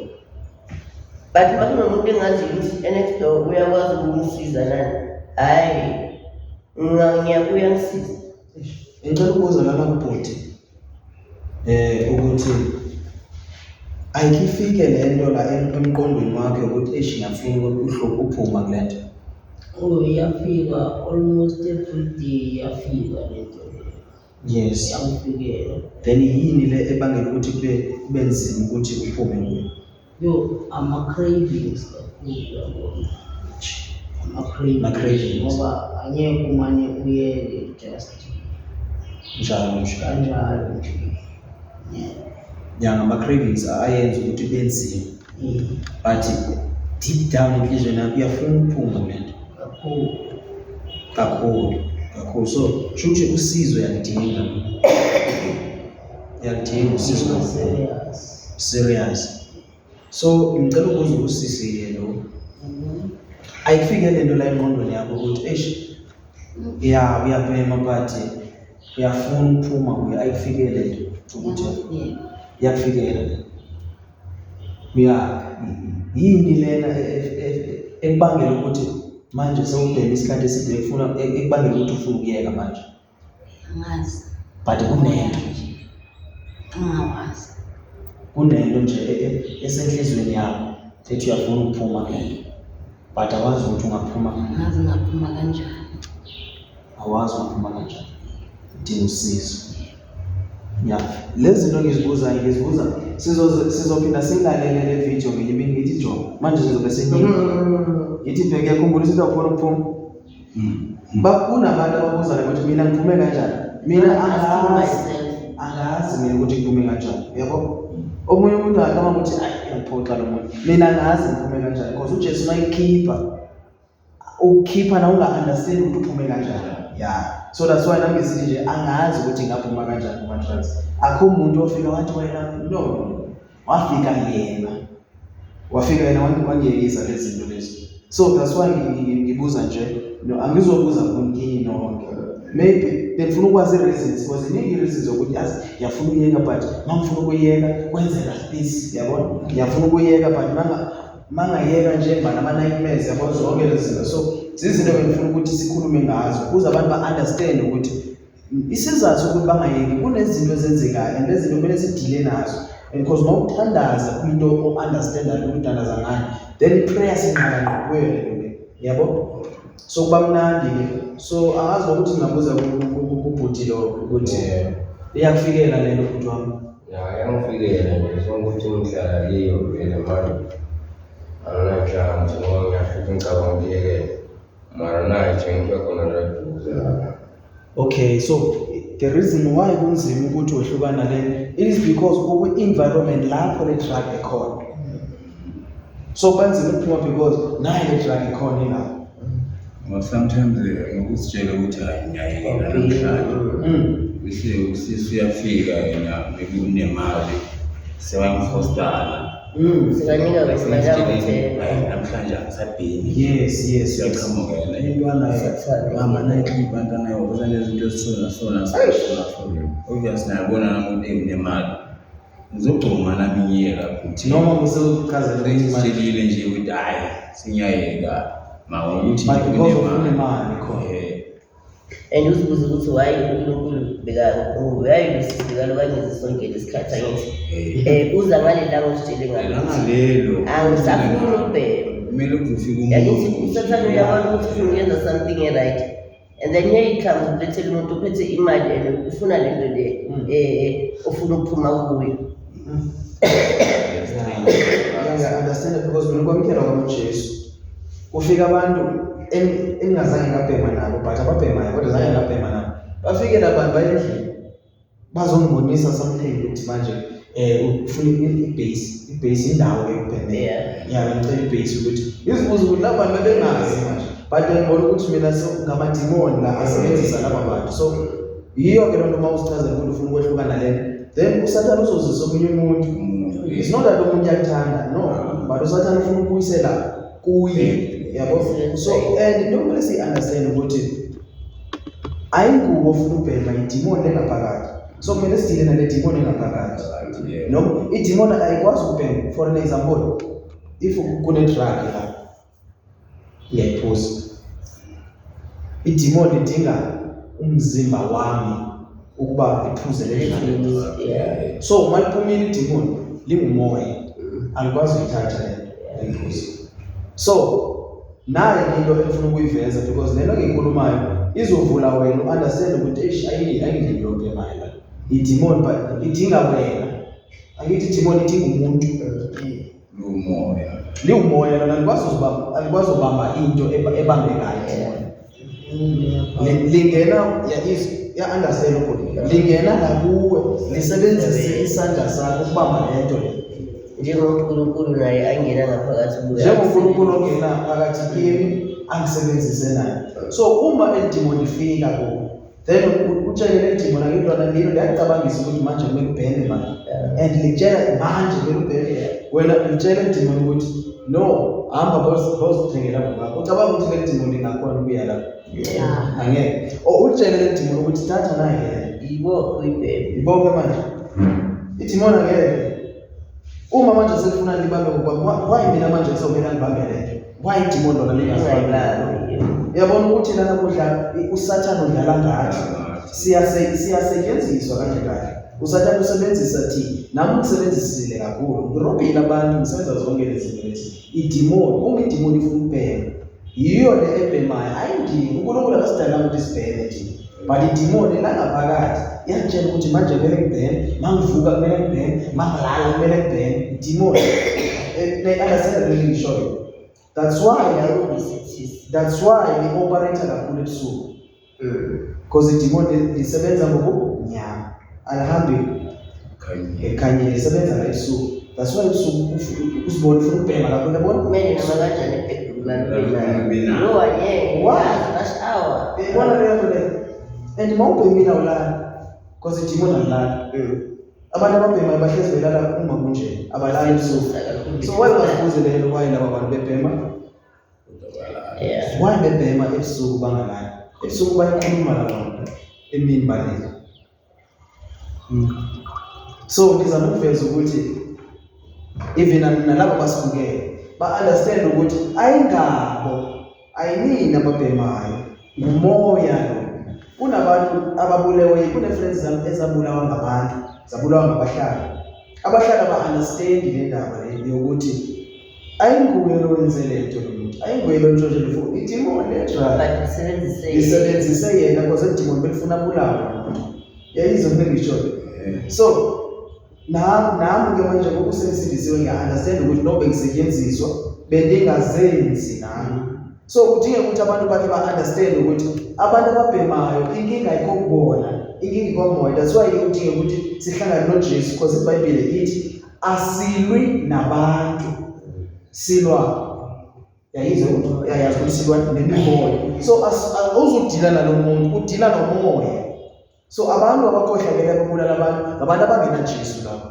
but makunomuntu engaziyo ukuthi next door uyakwazi ukumsiza nani hayi ngiyabuya ngisiza ngicela ukubuza lana kubhuti ukuthi ayikifike lento la emqondweni wakhe ukuthi ngiyafuna ukuthi uphuma kule nto. Iyafika almost every day iyafika lento. Yes. Iyafikela. Then yini le ebangela ukuthi kube nzima ukuthi uphume kuyo? Yo, ama-cravings kakhulu yabona. Ama-cravings. Ngoba angeke umane uyele just Njalo nje. kanjalo nje. Yeah, ama-cravings ayenza ukuthi kube nzima. But deep down enhlizweni yakho uyafuna ukuphuma kule nto. Kakhulu. So shuthi usizo uyalidinga. Uyalidinga usizo serious. So ngicela ukubuza usisi lo. Ayifike lento la engqondweni yakho ukuthi uyabhema but uyafuna ukuphuma kuyo ayifike lento ukuthi yakufikela. Yini lena ekubangela ukuthi manje sewubhema isikhathi eside ekubangela ukuthi ufuna ukuyeka manje? Angazi. But kunento Angawazi. kunento nje esenhlizweni yakho ethi uyafuna ukuphuma kule but awazi ukuthi ungaphuma. Angazi ngaphuma kanjani. Awazi ukuphuma kanjani. Udinga usizo. Yeah, lezi zinto ngizibuza sizophinda silalele le video ngenye imini ngithi Joe manje sizobe ngithi bheke yakhumbula ukuthi awufuna ukuphuma. Kunabantu ababuza ukuthi mina ngiphume kanjani. Mina angazi mina ukuthi ngiphume kanjani. Yabo omunye umuntu akama ukuthi ngiphoxa lo muntu. Mina angazi ngiphume kanjani because uJesu mayikhipha ukukhipha na unga-understand ukuthi uphume kanjani. Yeah, so that's why nami ngisithi nje angazi ukuthi ngaphuma kanjani kuma-drugs. Akho umuntu ofika wathi wena no wafika yena wangiyekisa lezi zinto lezi. So that's why ngibuza nje no angizobuza kunkinyi nonke. Maybe bengifuna ukwazi reasons because iningi reasons ukuthi yazi ngiyafuna ukuyeka but mangifuna ukuyeka kwenzeka this yabona ngiyafuna ukuyeka but mangayeka nje nama-nightmares yabo zonke lezi zinto. So zizinto bengifuna ukuthi sikhulume ngazo ukuze abantu ba-understand ukuthi isizathu ukuthi bangayeki kunezinto ezenzekayo and lezinto kumele sidile nazo, and because mawuthandaza into o-understandayo ukuthandaza ngani, then i-prayer sinqala ngqo kuyo lento le, yabo. So kuba mnandi-ke, so angazi nokuthi ngingabuza kubhuti lo ukuthi iyakufikela lento bhuti wami. Ya, yangifikela nje sokuthi ngihlala leyo vele manje anginanhlanhla ngoba ngiyafika ngicabanga ukuyekela mara nayi nje khona la. Okay, so the reason why kunzima ukuthi wehlukana le, it is because environment lapho le drug ekhona. So banzima ukuphuma because nayo le drug ekhona ingapho. Well, sometimes ngokusitshela ukuthi hayi ngiyayekela namhlanje bese usiyafika yena maybe unemali sewangifostala Sikanika wesimali namhlanje angisabheni. Yes. Siyaqhamukela Intwana mama nayiklipa ntwana yokuza nezinto ezisona obviously nayabona namuntu unemali ngizogcoma nami ngiyeka futhi noma musekuchazela ukuthi manje sitshile nje ukuthi hayi singiyayeka ma ukuthi but because of unemali khona. and uzibuza ukuthi why uNkulunkulu uyayibusisika lokanye ngizisonkele isikhathi angithi uza ngale la ngositshele ngalelo angisafuni ukubhema kumele kuzofika yakithi usathana uyabona ukuthi ufuna ukwenza something right and then here it comes ubethele umuntu uphethe imali and ufuna lento le ufuna ukuphuma kuyo. Understand because mina kwamkela kwaMjesu kufika abantu engazange ngabhema nabo but ababhemayo kodwa zange ngabhema nabo, bafike labantu bayendlini bazongibonisa something ukuthi manje ufuna ibase indawo yokubhemela ngicela ibase ukuthi izibuzo ukuthi laba bantu bebengazi manje but ngibona ukuthi mina ngamadimoni la asebenzisa laba bantu. So yiyo ke lonto mawusichazela ukuthi ufuna ukwehlukana lento, then usathana uzozisa omunye umuntu. It's not that umuntu uyakuthanda, no, but usathana ufuna ukuyisela kuye, yabo. So and noma lesi understand ukuthi ayingubo ofuna ubhema idimoni engaphakathi, so kumele sidile nale demon engaphakathi. No, idemon ayikwazi ukubhema. For an example, if kune drug la ngiyayiphuza, idemon idinga umzimba wami ukuba iphuze le drug. So maliphumile idemon lingumoya, alikwazi ukuthatha le iphuze. So naye into efuna ukuyiveza because lento ngiyikhulumayo izovula wena understand ukuthi ayingilo ubhemayo la idemon, but idinga wena. Angithi idemon idinga umuntu liwumoya lona alikwazi ubamba into ebambekayo. Lingena ya understand ukuthi lingena la kuwe lisebenzise isandla sakho ukubamba lento le. NjengoNkulunkulu naye angena ngaphakathi kuyo. NjengoNkulunkulu ongena phakathi kimi angisebenzise naye. So uma idemon ifika kuwe, then utshele le demon akuyona lelo liyacabangisa ukuthi manje kumele ubheme manje, and litshela manje kumele ubheme. Wena utshele idemon ukuthi no, hamba bosithengela ngakho. Ucabanga ukuthi le demon ingakhona ukuya la? Angeke. Utshele le demon ukuthi thatha naye ibophe ibheme. ibophe manje. Idemon angeke. Uma manje sekufuna libambe ngoba why mina manje kusomela ngibambe lento? Why idemon lona lingazibalali? Uyabona ukuthi lana kudla usathana udlala ngathi. Siyasetshenziswa kahle. Usathana usebenzisa thina. Nami ngisebenzisile kakhulu. Ngirobhile abantu ngisenza zonke lezi zinto lezi. Idemon, uma idemon ifuna ukubhema, yiyo le ebhemayo. Ayindini uNkulunkulu akasidala ukuthi sibheme thina. But idemon langaphakathi iyatshela ukuthi manje kumele ngibheme, mangivuka kumele ngibheme, mangilala kumele ngibheme. Idemon understand really ngishoyo. That's why we operate kakhulu ebusuku. Because idemon lisebenza ngokunyama. Alihambi ekhanye lisebenza la ebusuku. That's why ebusuku usibona ufuna ukubhema lapho uyabona? Kumele noma kanjani ebhekula no ayeke rush hour. Bona le and mawubhemile awulala because idemon alala. Abantu ababhemayo bahlezi belala uma kunje abalala ebusuku. So why ungazibuze lelo why laba bantu bebhema? Why bebhema ebusuku bangalali? Ebusuku bayakhuluma labantu emini balele. So ngizama ukuveza ukuthi even nalabo basibukele ba understand ukuthi ayingabo ayinini ababhemayo umoya lo kunabantu ababulewe, kune-friends zami ezabulawa ngabantu, zabulawa ngabahlali. Abahlali ba-understand le ndaba le yokuthi ayinguye lo wenze lento lomuntu, ayinguye lo ntshontshele for idimoni edrive. Isebenzise yena because idimoni belifuna abulawe umuntu. Yayizwa into engishoyo. So nami ke manje ngoba usemsindisiwe ngiya-understand ukuthi nobe ngisetshenziswa bendingazenzi nami. So kudinga ukuthi abantu bathi ba-understand ukuthi abantu ababhemayo inkinga ayikho kubona, inkinga ikomoya. That's why kudinga ukuthi sihlangane noJesu because iBhayibheli ithi asilwi nabantu, silwa. Yayizwa ukuthi yayazi ukuthi silwa nemimoya. So awuzudila nalo muntu, udila nomoya. So abantu abakhohlakele ababulala abantu abangenaJesu lapho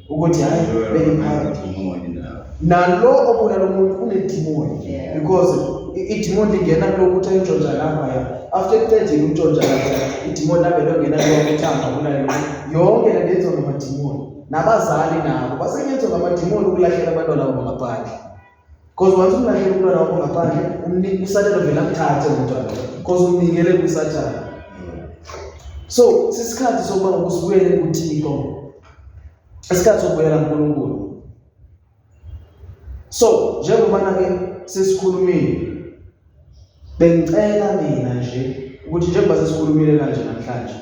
ukuthi hayi beniphakathi nalo obulala umuntu unedimoni because idimoni lingena kulokuthi ayintshontsha lapha after kuqedile ukutshontsha lapha idimoni labe longena kulokuthanga kulalo yonke le nto ngamadimoni nabazali nabo basenyenzwa ngamadimoni ukulahlela abantwana babo ngaphandle because once umlahlela umntwana wakho ngaphandle usathane vele amthathe umntwana because umnikele kusathane. So sisikhathi sokuba ngokusibuyele kuThixo, isikhathi sokubuyela kuNkulunkulu. So njengoba ke sesikhulumile, bengicela mina nje ukuthi njengoba sesikhulumile kanje namhlanje,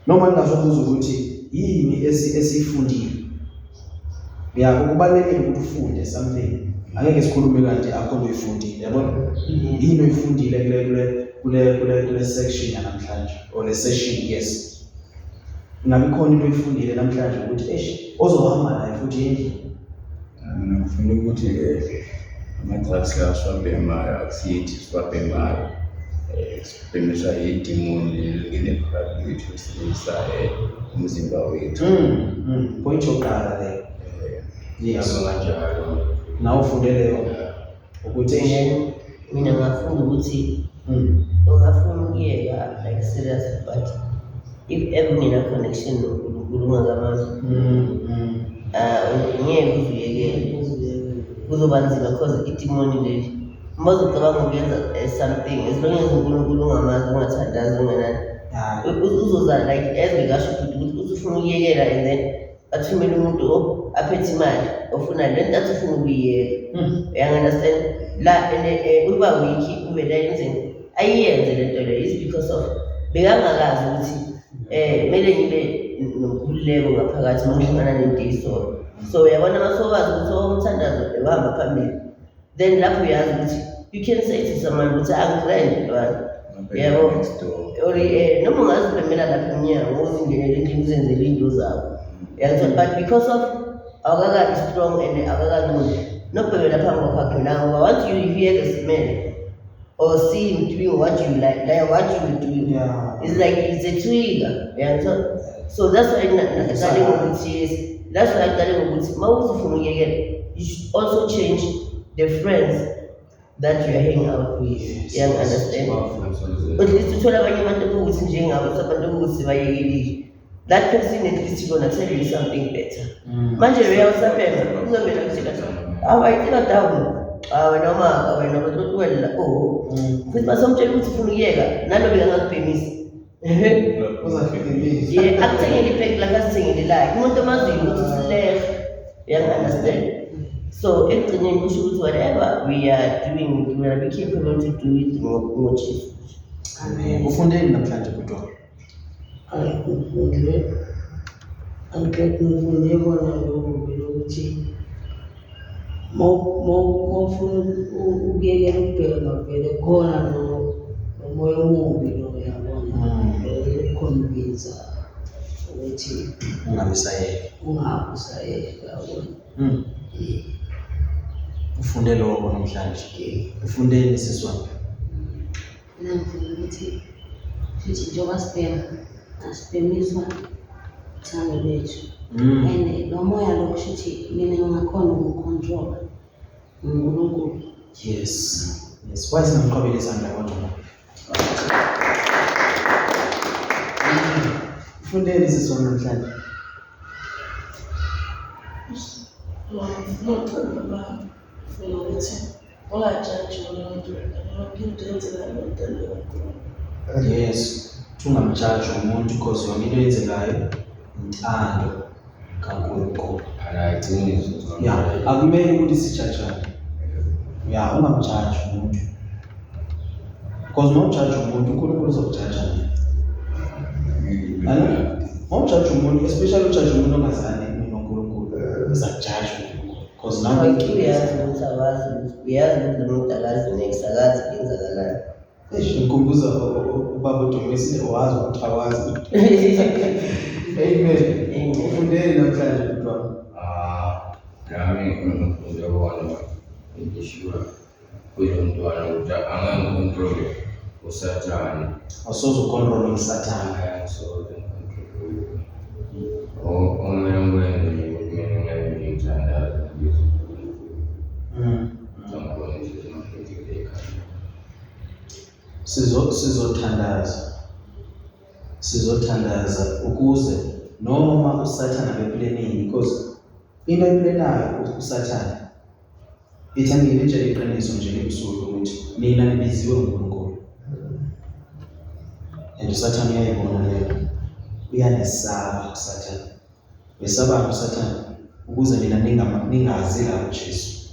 noma ningazobuza ukuthi yini esifundile. Kubalulekile ukuthi ufunde something. Angeke sikhulume kanje akho into oyifundile, yabona? Yini oyifundile kule section yanamhlanje or le session, yes. Ngabe khona into oyifundile namhlanje ukuthi ozohamba naye futhi endlini. Ngifuna ukuthi ama-drugs la siwabhemayo akusiyithi siwabhemayo, sibhemiswa yidimoni elinephakathi kwethu esebenzisa umzimba wethu. Point yokuqala leyo. Kanjalo. Nawe ufundele ukuthi mina ngafunda ukuthi ungafuna ukuyeka like serious, but if ever ngina connection noNkulunkulu ungakamazi ngeke uzuyekele, kuzoba nzima because idimoni leli mawuzacabanga ukuyenza something as long as uNkulunkulu ungamazi, ungathandazi, ungenani, uzoza like ezikasho ukuthi usufuna ukuyekela and then athumele umuntu aphethe imali ofuna lento athi ufuna ukuyiyeka. Uyangunderstand la uba wiki ube la yenzeni ayiyenze lento leyo is because of bekangakazi ukuthi kumele ngibe nomkhululeko ngaphakathi mangihlangana nento eyisona. So uyabona masokwazi ukuthi umthandazo ehamba phambili, then lapho uyazi ukuthi you can say to someone ukuthi angirende lwana, yabo, noma ungazibhemela lapha emnyango uzingenele endlini uzenzele into zakho. But because of awakakabi strong and awakakalungi nokubhemela phambi kwakho now, once you hear the smell or see him doing what you like what you were doing, it's like it's a trigger. So that's why that's why I'm telling you, you should also change the friends that you are hanging out with. You understand? At least to tell abantu ukuthi njengawe abantu ukuthi bayekile. That person at least is gonna tell you something better. Manje uyawusapela uzobela kuthina awayithela down wena batotwela futhi basomtshela ukuthi ufuna ukuyeka nalo bekangakubhemisi akuthengele ipheki lakho asithengele lakhe umuntu amaziyo ukuthi usilehe. Understand? So ekugcineni kusho ukuthi whatever we are doing we will be capable to do it ngoJesu. Amen. Ufundeni namhlanje kodwa? Angikho bona lokho ukuthi mawufuna ukuyekela ukubhema vele khona nomoya omubi lo, yabona, ukukhonibisa ukuthi ungabisayeka, yabona. Ufunde lokho namhlanje. Ufundeni siswami? Mina ngifuna ukuthi futhi njengoba asibhemiswa uthando lwethu, and lo moya lo kusho ukuthi mina ngingakhona ukucontrol uNkulunkulu. Yes. Why singamqabela izandla kodwa? Ufundeni siswami namhlanje? Ungajaji umuntu into enzela umuntu. Yes, tungamjaji umuntu because yonke into eyenzekayo intando kaNkulunkulu. Yeah, akumele ukuthi sijajane. Yeah, ungamjaji umuntu. Because mawujaji umuntu uNkulunkulu uzokujaja nini? Mawujaji umuntu, especially ujaji umuntu ongazani noNkulunkulu, uzakujaja uNkulunkulu. Because nawe uyazi ukuthi umuntu akazi next akazi kwenzakalani. Ngikhumbuza ubaba uDumesi owazi ukuthi awazi. Amen. Ufundele namhlanje mntwana. Nami ngiyabona ngishilo kulo mntwana ukuthi angangicontrol uSathane. Awusoze ucontrol uSathane. Ayasoze ucontrol. Omele ngikwenze nje ukuthi mina ngiyayithandaza ngizo. Ngiyabona nje ngifike ekhaya. Sizothandaza ukuze noma uSathane abeplanning because into ayiplenayo uSathane ithangile nje iqiniso nje ebusuku ukuthi mina nibiziwe uNkulunkulu. And uSathane uyayibona leyo. Uyanesaba uSathane. Wesaba uSathane ukuze mina ningazi la uJesu.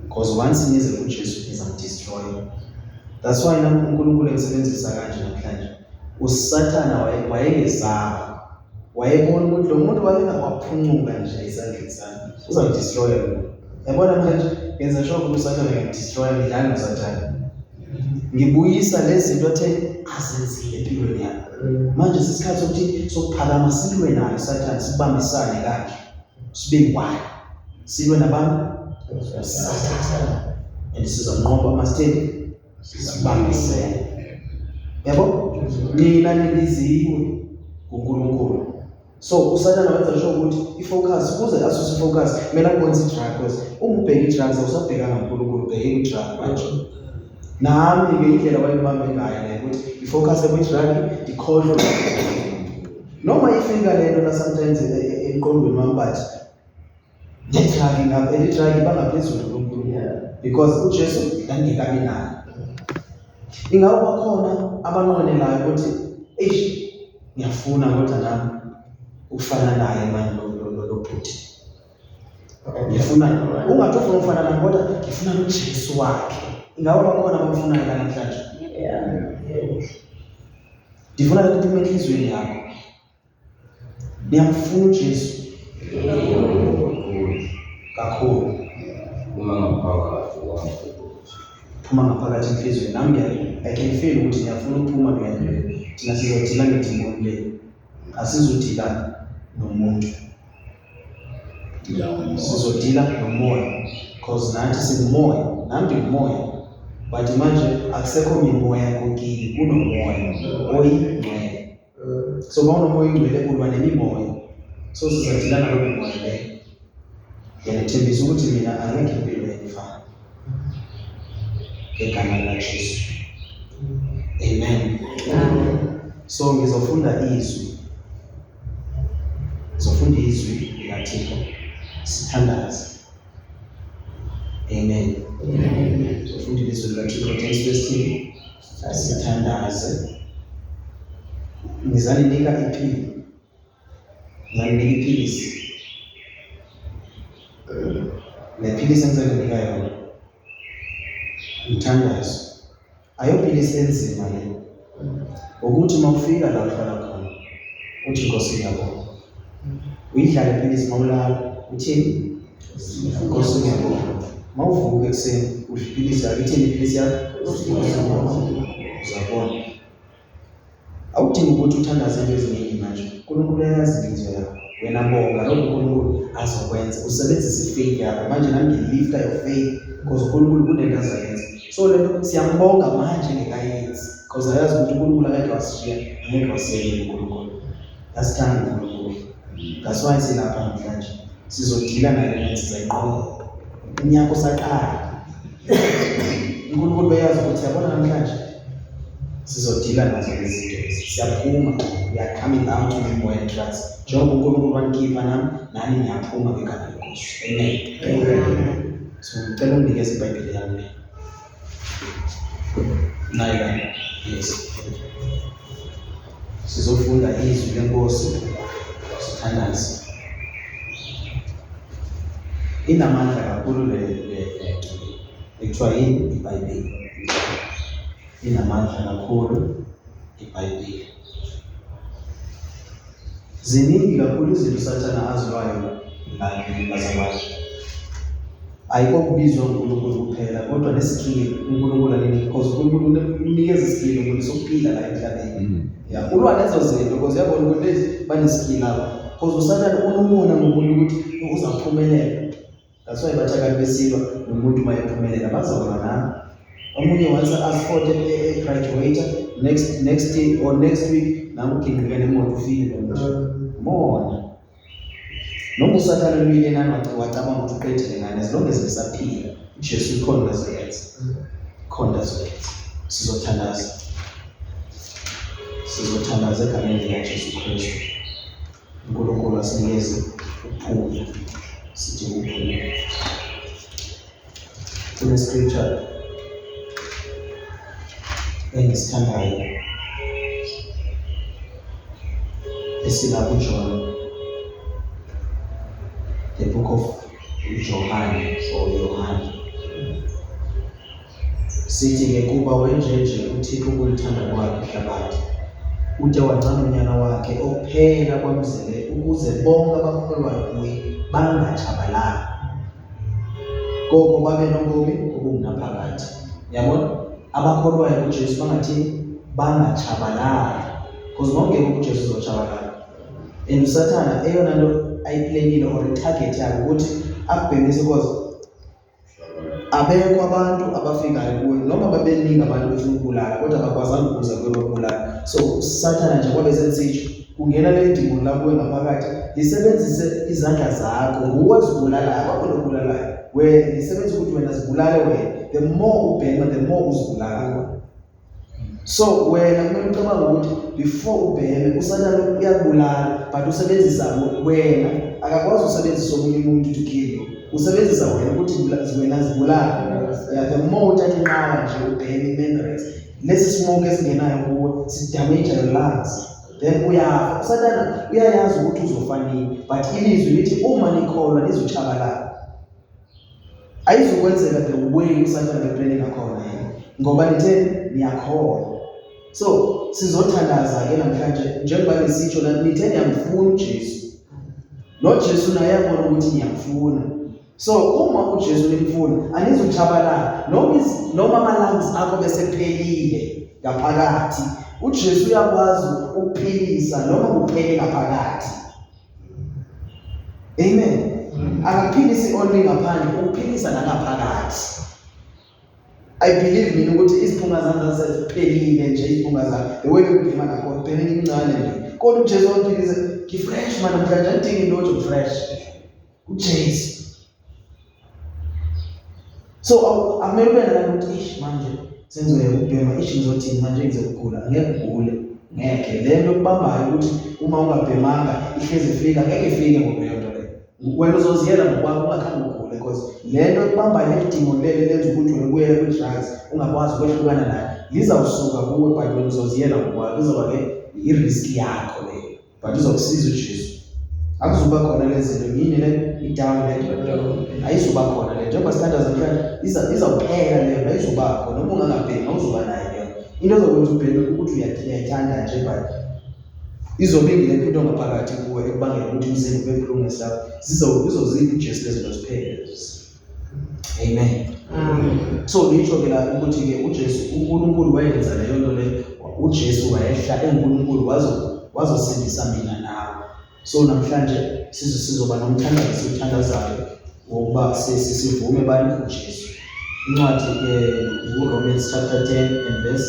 Because once nize kuJesu izamdestroy. That's why uNkulunkulu emsebenzisa kanje namhlanje. uSathane wayengezaba. Wayebona ukuthi lo muntu wayengaphuncuka nje isandleni sami. Uzamdestroy lo. Yabona manje ngenza sure ukuthi uSathane angidestroy ngidlala noSathane. Ngibuyisa lezi zinto athe azenzile empilweni yami. Manje sisikhathi sokuthi sokuphakama silwe naye uSathane sibambisane kanje. Sibe one. Silwe nabantu uSathane. And sizanqoba masitheni sibambisene. Yabo? Mina nibiziwe uNkulunkulu. So uSathane wenza sure ukuthi ifocus kuze asuse focus kumele akwenze i-drug ubheke i-drugs awusabheka ngaNkulunkulu ubheke i-drug manje. Nami ke indlela wayibambe ngayo ukuthi ifocus kwi-drug ikhohlwe. Noma ifika lento la sometimes emqondweni wami but i-drug ngapha i-drug bangaphezulu koNkulunkulu because uJesu ngangekabi nayo. Ingaba khona abanqwenelayo ukuthi ngiyafuna kodwa nami ukufana naye manje lo bhuti. Ngifuna ungathi ufuna ukufana naye kodwa ngifuna uJesu wakhe. Ingaba khona abafunayo la namhlanje. Ngifuna ukuthi uphuma enhlizweni yakho. Ngiyamfuna uJesu. Kakhulu. Phuma ngaphakathi enhlizweni nami I can feel ukuthi ngiyafuna ukuphuma ngiyadlula. Thina sizodila ngedimoni le. Asizodila nomuntu. Sizodila nomoya because nathi singumoya, nami ngumoya. But manje akusekho imimoya kokini kunomoya oyingcwele. So bawunomoya oyingcwele kulwa nemimoya. So sizodila nalo moya le. Ngiyathembisa ukuthi mina angeke impilo engifana. Ngegama likaJesu. Amen. So ngizofunda izwi. Ngizofunda izwi likaThixo. Sithandaze. Amen. Ngizofunda izwi likaThixo Genesis 3. Sithandaze. Ngizaninika iphili. Ngizaninika iphilisi. Lephilisi engizokunika yona. Umthandazo. Ayophilisi enzima le. Ukuthi mawufika la uhlala khona uthi Nkosi ngiyabonga. Uyidlala iphilisi mawulala uthini? Nkosi ngiyabonga. Mawuvuka ekseni uphilisi yakho ithini iphilisi yakho? Uzabona. Awudingi ukuthi uthandaze into eziningi manje. uNkulunkulu uyazi inhliziyo yakho. Wena bonga lokho uNkulunkulu azokwenza. Usebenzise ifaith yakho. Manje nami ngilifta your faith because uNkulunkulu kunento azayenza. So lento siyambonga manje ngekayenzi because ayazi ukuthi uNkulunkulu akade wasishiya ngeke wasiyela uNkulunkulu. Asithanda uNkulunkulu. That's why silapha namhlanje. Sizodila naye nensiza iqonda. Unyaka usaqala. uNkulunkulu beyazi ukuthi yabona namhlanje sizodila nazo lezi zinto. Siyaphuma. We are coming down to the more drugs. Njengoba uNkulunkulu wanikhipha nani niyaphuma ngegama lenkosi. Amen. So ngicela unginikeze iBhayibheli yami. Nayi la. Yes. Sizofunda izwi lenkosi, sithandaze. Inamandla kakhulu le ekuthiwa yini iBhayibheli. Inamandla kakhulu iBhayibheli. Ziningi kakhulu izinto uSathane azwayo ngabazalwane. Ayikho kubizwa uNkulunkulu kuphela, kodwa nesikili uNkulunkulu anikeza, because uNkulunkulu unikeza isikili ukuthi sokuphila la emhlabeni. Yeah, ulwa lezo zinto because yabona ukuthi banesikili lapho. Because uSathane unumona ngomuntu ukuthi uzaphumelela. That's why bathakathi besilwa nomuntu mayephumelela bazobona nami. Omunye once as graduate next day or next week nami ukhingikene emoto ufile mona. Noma uSathane luyile nani wacabanga ukuthi uqedile ngane as long as ngisaphila. uJesu ikhona lezoyenza. Khona lezoyenza. Sizothandaza. Sizothandaza egameni likaJesu Kristu. uNkulunkulu asinikeze ukuphumula. Sithi ukuphumula. Kune scripture engisithandayo esila kuJohn, the book of John or Yohane. Sithi-ke kuba wenjenje uThixo ukulithanda kwakhe ihlabathi, ude wancama unyana wakhe ophela kwamzele ukuze bonke abakholwayo kuye bangatshabalali, koko babe nobomi obungaphakathi. Yabona, abakholwayo kuJesu bangathini? Bangatshabalali, because nongeke uJesu uzotshabalala. And uSathane eyona nto ayiplanile or itarget yakhe ukuthi akubhekise because abekho abantu abafikayo kuye noma babeningi abantu befuna ukubulala kodwa abakwazanga ukuza kwebabulala. So uSathane nje kwabe sensitsho kungena le ndimo la kuwe ngaphakathi, lisebenzise izandla zakho nguwe zibulalayo, akho lokubulalayo wena, lisebenza ukuthi wena zibulale wena. The more ubhema the more uzibulala. So wena kumele ucabanga ukuthi before ubheme uSathane uyabulala but usebenzisa wena, akakwazi usebenzisa omunye umuntu to kill you. Usebenzisa wena ukuthi wena zibulala. Yeah, the more uthatha inqawa nje ubheme i-membranes, lesi smoke esingenayo kuwe sidamage your lungs, then uyafa. uSathane uyayazi ukuthi uzofanini but ilizwi lithi uma nikholwa lizotshabalala. Ayizokwenzeka the way uSathane eplanning ngakhona ngoba lithe niyakholwa. So sizothandaza-ke namhlanje njengoba ngisitsho la nithe niyamfuna uJesu. noJesu naye yabona ukuthi niyamfuna. So uma uJesu nimfuna anizutshabalala noma ama-lungs akho besephelile ngaphakathi. uJesu uyakwazi ukuphilisa noma kuphele ngaphakathi. Amen. Akaphilisi only ngaphandle, ukuphilisa nangaphakathi. I believe mina ukuthi iziphunga zami zaseziphelile nje, iziphunga zami the way bekubhema ngakhona ubheme incane nje, kodwa uJesu waphilisa ngifresh man namhlanje, angidingi lutho fresh uJesu. So akumele ube nalo ukuthi manje senzoya ukubhema ngizothini manje ngizokugula, angeke ugule, ngeke le nto kubambayo ukuthi uma ungabhemanga ihlezi ifika, ngeke ifike ngokuleyo nto leyo. Wena uzoziyela ngokwakho ungakhambi ugule because le nto kubambayo nedimo leli lenza ukuthi wena ubuyele kwi-drugs ungakwazi ukwehlukana nayo, lizawusuka kuwe but wena uzoziyela ngokwakho, lizoba-ke i-risk yakho leyo but uzokusiza uJesu. Akuzuba khona lezi zinto ngini le i-down le ayizuba khona le, njengoba sithandaza namhlanje izawuphela leyo, ayizuba khona noma ungangabhemi awuzuba nayo leyo. Into ezokwenza ubheme ukuthi uyayithanda nje but izobingile into ngaphakathi kuwe ekubangela ukuthi umzimba ube buhlungu ngesilapho, izozipha uJesu lezo zinto ziphele. Amen. So ngisho-ke la ukuthi-ke uJesu, uNkulunkulu wayenza leyo nto leyo, uJesu wayehla enguNkulunkulu wazosindisa mina nawe. So namhlanje sizoba nomthandazo siwuthandazayo wokuba sivume bani uJesu. Incwadi uRomans chapter 10 and verse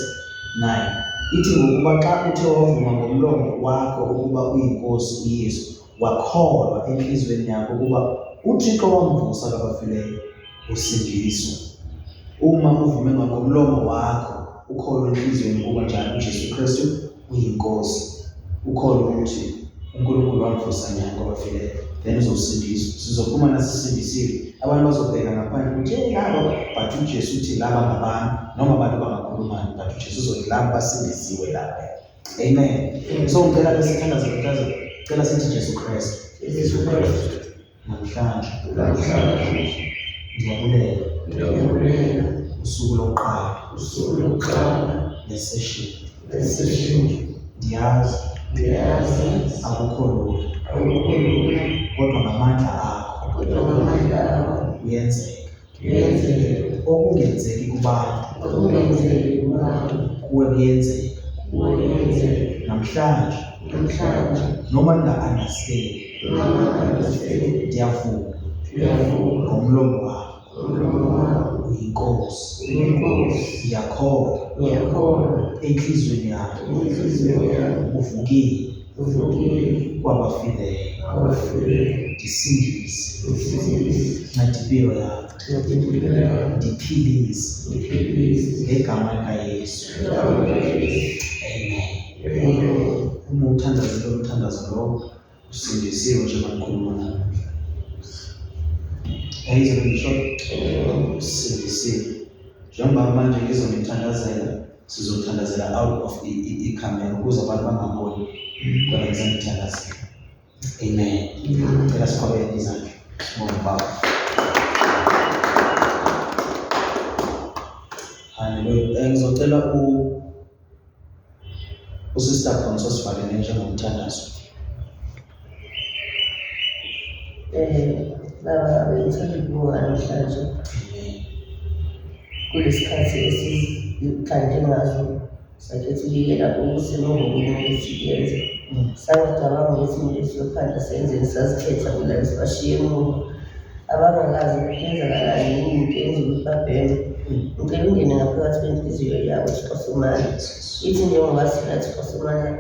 9 ithi ngokuba xa uthe wavuma ngomlomo wakho ukuba uyinkosi uYesu, wakholwa enhliziyweni yakho ukuba uThixo wamvusa kwabafileyo, usindiswa. Uma uvume ngomlomo wakho ukholwa enhliziyweni ukuba njalo uJesu Kristu uyinkosi, ukholwa ukuthi uNkulunkulu wamvusa kwabafileyo, then uzosindiswa. Sizophuma nasisindisile, abantu bazobheka ngaphandle ukuthi laba but uJesu uthi laba ngabantu noma abantu bangakhulumani but uJesu uzothi laba basindisiwe lapha. Amen. So ngicela bese sithandaze mntazo. Ngicela sithi Jesu Kristu. Namhlanje ndiyabulela usuku lokuqala lesession. Ndiyazi akukho lula kodwa ngamandla akho kuyenzeka. Okungenzeki kubantu kuwe kuyenzeka. Namhlanje noma ninga-understand ndiyavuma ngomlomo wakho uyinkosi. Ngiyakholwa enhliziyweni yakho uvukile kwabafileyo. Ndisindise nadimpilo yakho ndiphilise ngegama likaYesu. Amen. Uma uthandazela umthandazo lowo usindisiwe njengoba ngikhuluma nawe. Yayizwa ngisho usindisiwe. Njengoba manje ngizonithandazela sizothandazela out of i-camera ukuze abantu bangaboni kodwa ngizonithandazela. Amen. Ngicela sikhwabele izandla ngobaba. Hallelujah. Ngizocela uSister Khonso sifakele njengomthandazo. Baba bengithanda ukubonga namhlanje kulesikhathi esikhanje ngazo sakhetha ukuyela ukusemuvumeleni siyenze sangadabanga ukuthi kumele siyophandla senzeni sazikhetha kulabo sibashiye emuva abangakazi kwenzakalani yini into enza ukuthi babheme. Ngicela ungene ngaphakathi kwenhliziyo yabo Thixosomane ithi njengoba silathi Thixosomane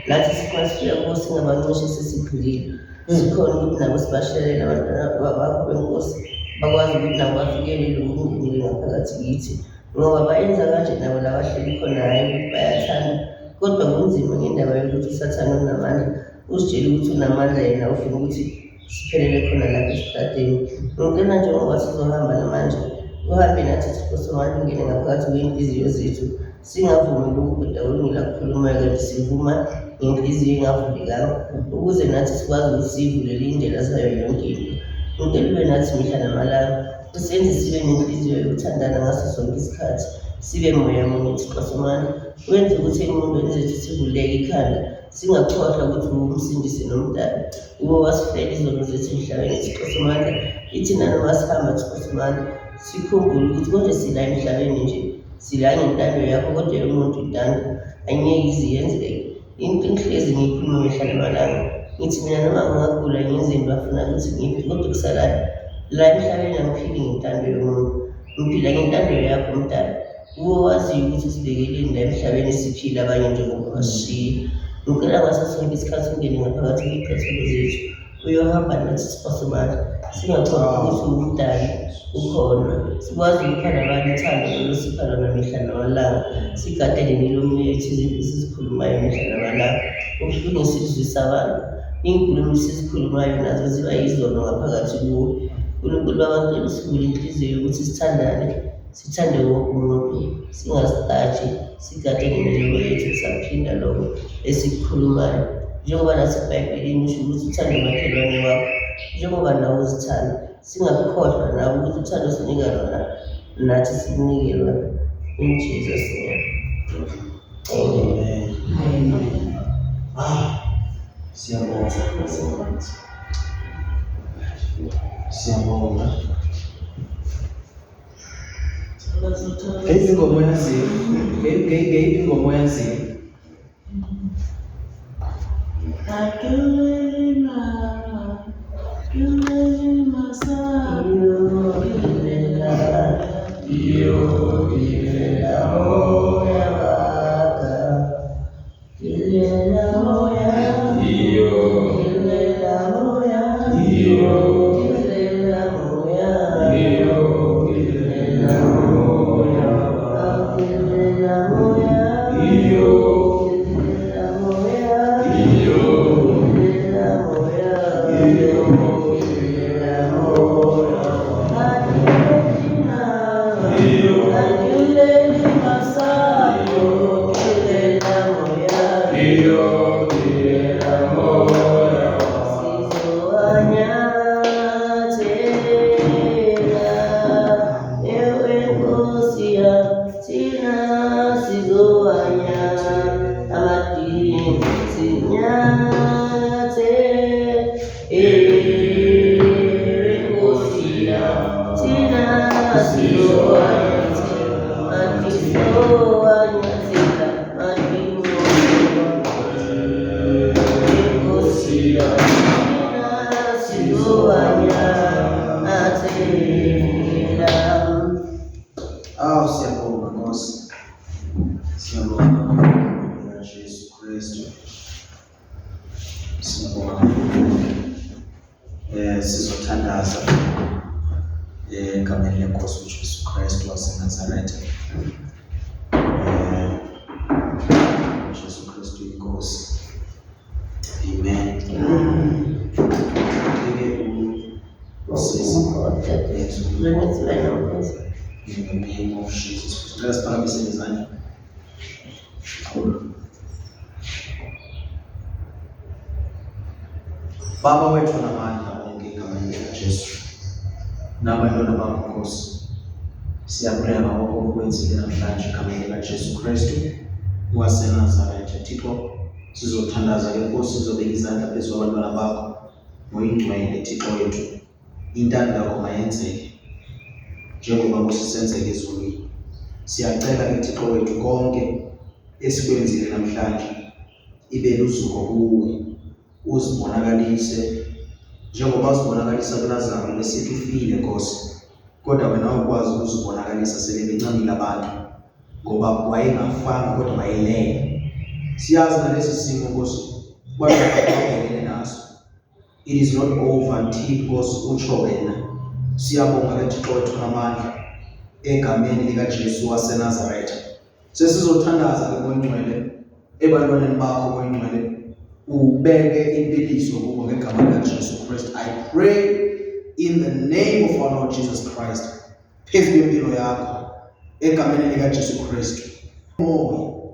lathi sikwasifika kuwo singabancoshi sesiphilile sikhona ukuthi nabo sibashelele abantwana bakho benkosi bakwazi ukuthi nabo bafikelele ukungenile ngaphakathi kithi ngoba bayenza kanje nabo labahleli khona hayi ukuthi bayathanda kodwa kunzima ngendaba yokuthi usathane unamandla uzitshela ukuthi unamandla yena ufuna ukuthi siphelele khona lapha esitradeni. Ngicela njengoba sizohamba namanje uhambe nathi Thixosomane ungene ngaphakathi kwenhliziyo zethu singavumeli ukubhuda olungila kukhuluma kanti sivuma ngenhliziyo engavulekanga ukuze nathi sikwazi ukuthi siyivulele indlela zayo yonke into. Ngicela ube nathi mihla namalanga usenze sibe nenhliziyo yokuthandana ngaso sonke isikhathi sibe moya munye Thixosomane wenze ukuthi engqondweni zethu sivuleke ikhanda singakhohlwa ukuthi umsindisi nomdali uwo wasifela izono zethu emhlabeni Thixosomane ithi nanoma sihamba Thixosomane sikhumbule ukuthi konke sila emhlabeni nje sila ngentando yakho kodwa yomuntu intando angeke iziyenzeke. Into engihlezi ngiyikhuluma mihla namalanga ngithi mina noma ngingagula ngenze into afuna ukuthi ngiphi kodwa kusalayo la emhlabeni angiphili ngentando yomuntu ngiphila ngentando yakho mdala uwo waziyo ukuthi sibekeleni la emhlabeni siphila abanye njengoba basishiye. Ngicela ngaso sonke isikhathi ungene ngaphakathi kwey'khathelo zethu uyohamba nathi Thixosomane singakhohlwa ukuthi umdali ukhona sikwazi ukupha nabantu uthando olosipha lona mihla namalanga sigadele imilomo yethu izinto esizikhulumayo mihla namalanga ubuhlungu sizwisa abantu iy'nkulumo esizikhulumayo nazo ziba yizono ngaphakathi kuwo. uNkulunkulu babantwana sivule inhliziyo yokuthi sithandane sithande wonke umuntu singaziqashi sigade ngemilomo yethu saphinda lokho esikukhulumayo njengoba nathi eBhayibhelini usho ukuthi uthande umakhelwane wakho njengoba nawe uzithanda singakukhohlwa nawe ukuthi uthando sinika lona nathi sikunike lona in Jesus name. Amen. Siyabonga. Ngeyiphi ingoma oyaziyo? Ngeyiphi ingoma oyaziyo? Awu siyabonga Nkosi. Siyabonga Jesu Kristu. Siyabonga. Sizothandaza egameni leNkosi uJesu Kristu waseNazaretha. Jesu Kristu inkosi. Amen. In the name of Jesus. Let us promise in his name. Baba wethu namandla onke egameni likaJesu. Nabantwana bakho Nkosi. Siyabulela ngakho okwenzile namhlanje egameni likaJesu Kristu waseNazaretha. Thixo, sizothandaza ke Nkosi, sizobeka izandla phezu kwabantwana bakho. Moyingcwele Thixo wethu. Intando yakho mayenzeke. Njengoba kusisenzeke ezulwini. Siyacela ke Thixo wethu konke esikwenzile namhlanje ibe luzuko kuwe. Uzibonakalise njengoba uzibonakalisa kuLazaro lesithi ufile Nkosi, kodwa wena awukwazi ukuzibonakalisa sele bencamile abantu ngoba wayengafanga kodwa wayelele. Siyazi nalesi simo Nkosi kwababhekene naso. It is not over until Nkosi utsho wena. Siyabonga ke Thixo wethu namandla egameni likaJesu waseNazaretha. Sesizothandaza ke moyingcwele ebantwaneni bakho moyingcwele. Ubeke impiliso kubo ngegama likaJesu Kristu. I pray in the name of our Lord Jesus Christ. Phezu kwempilo yakho egameni likaJesu Kristu. Moya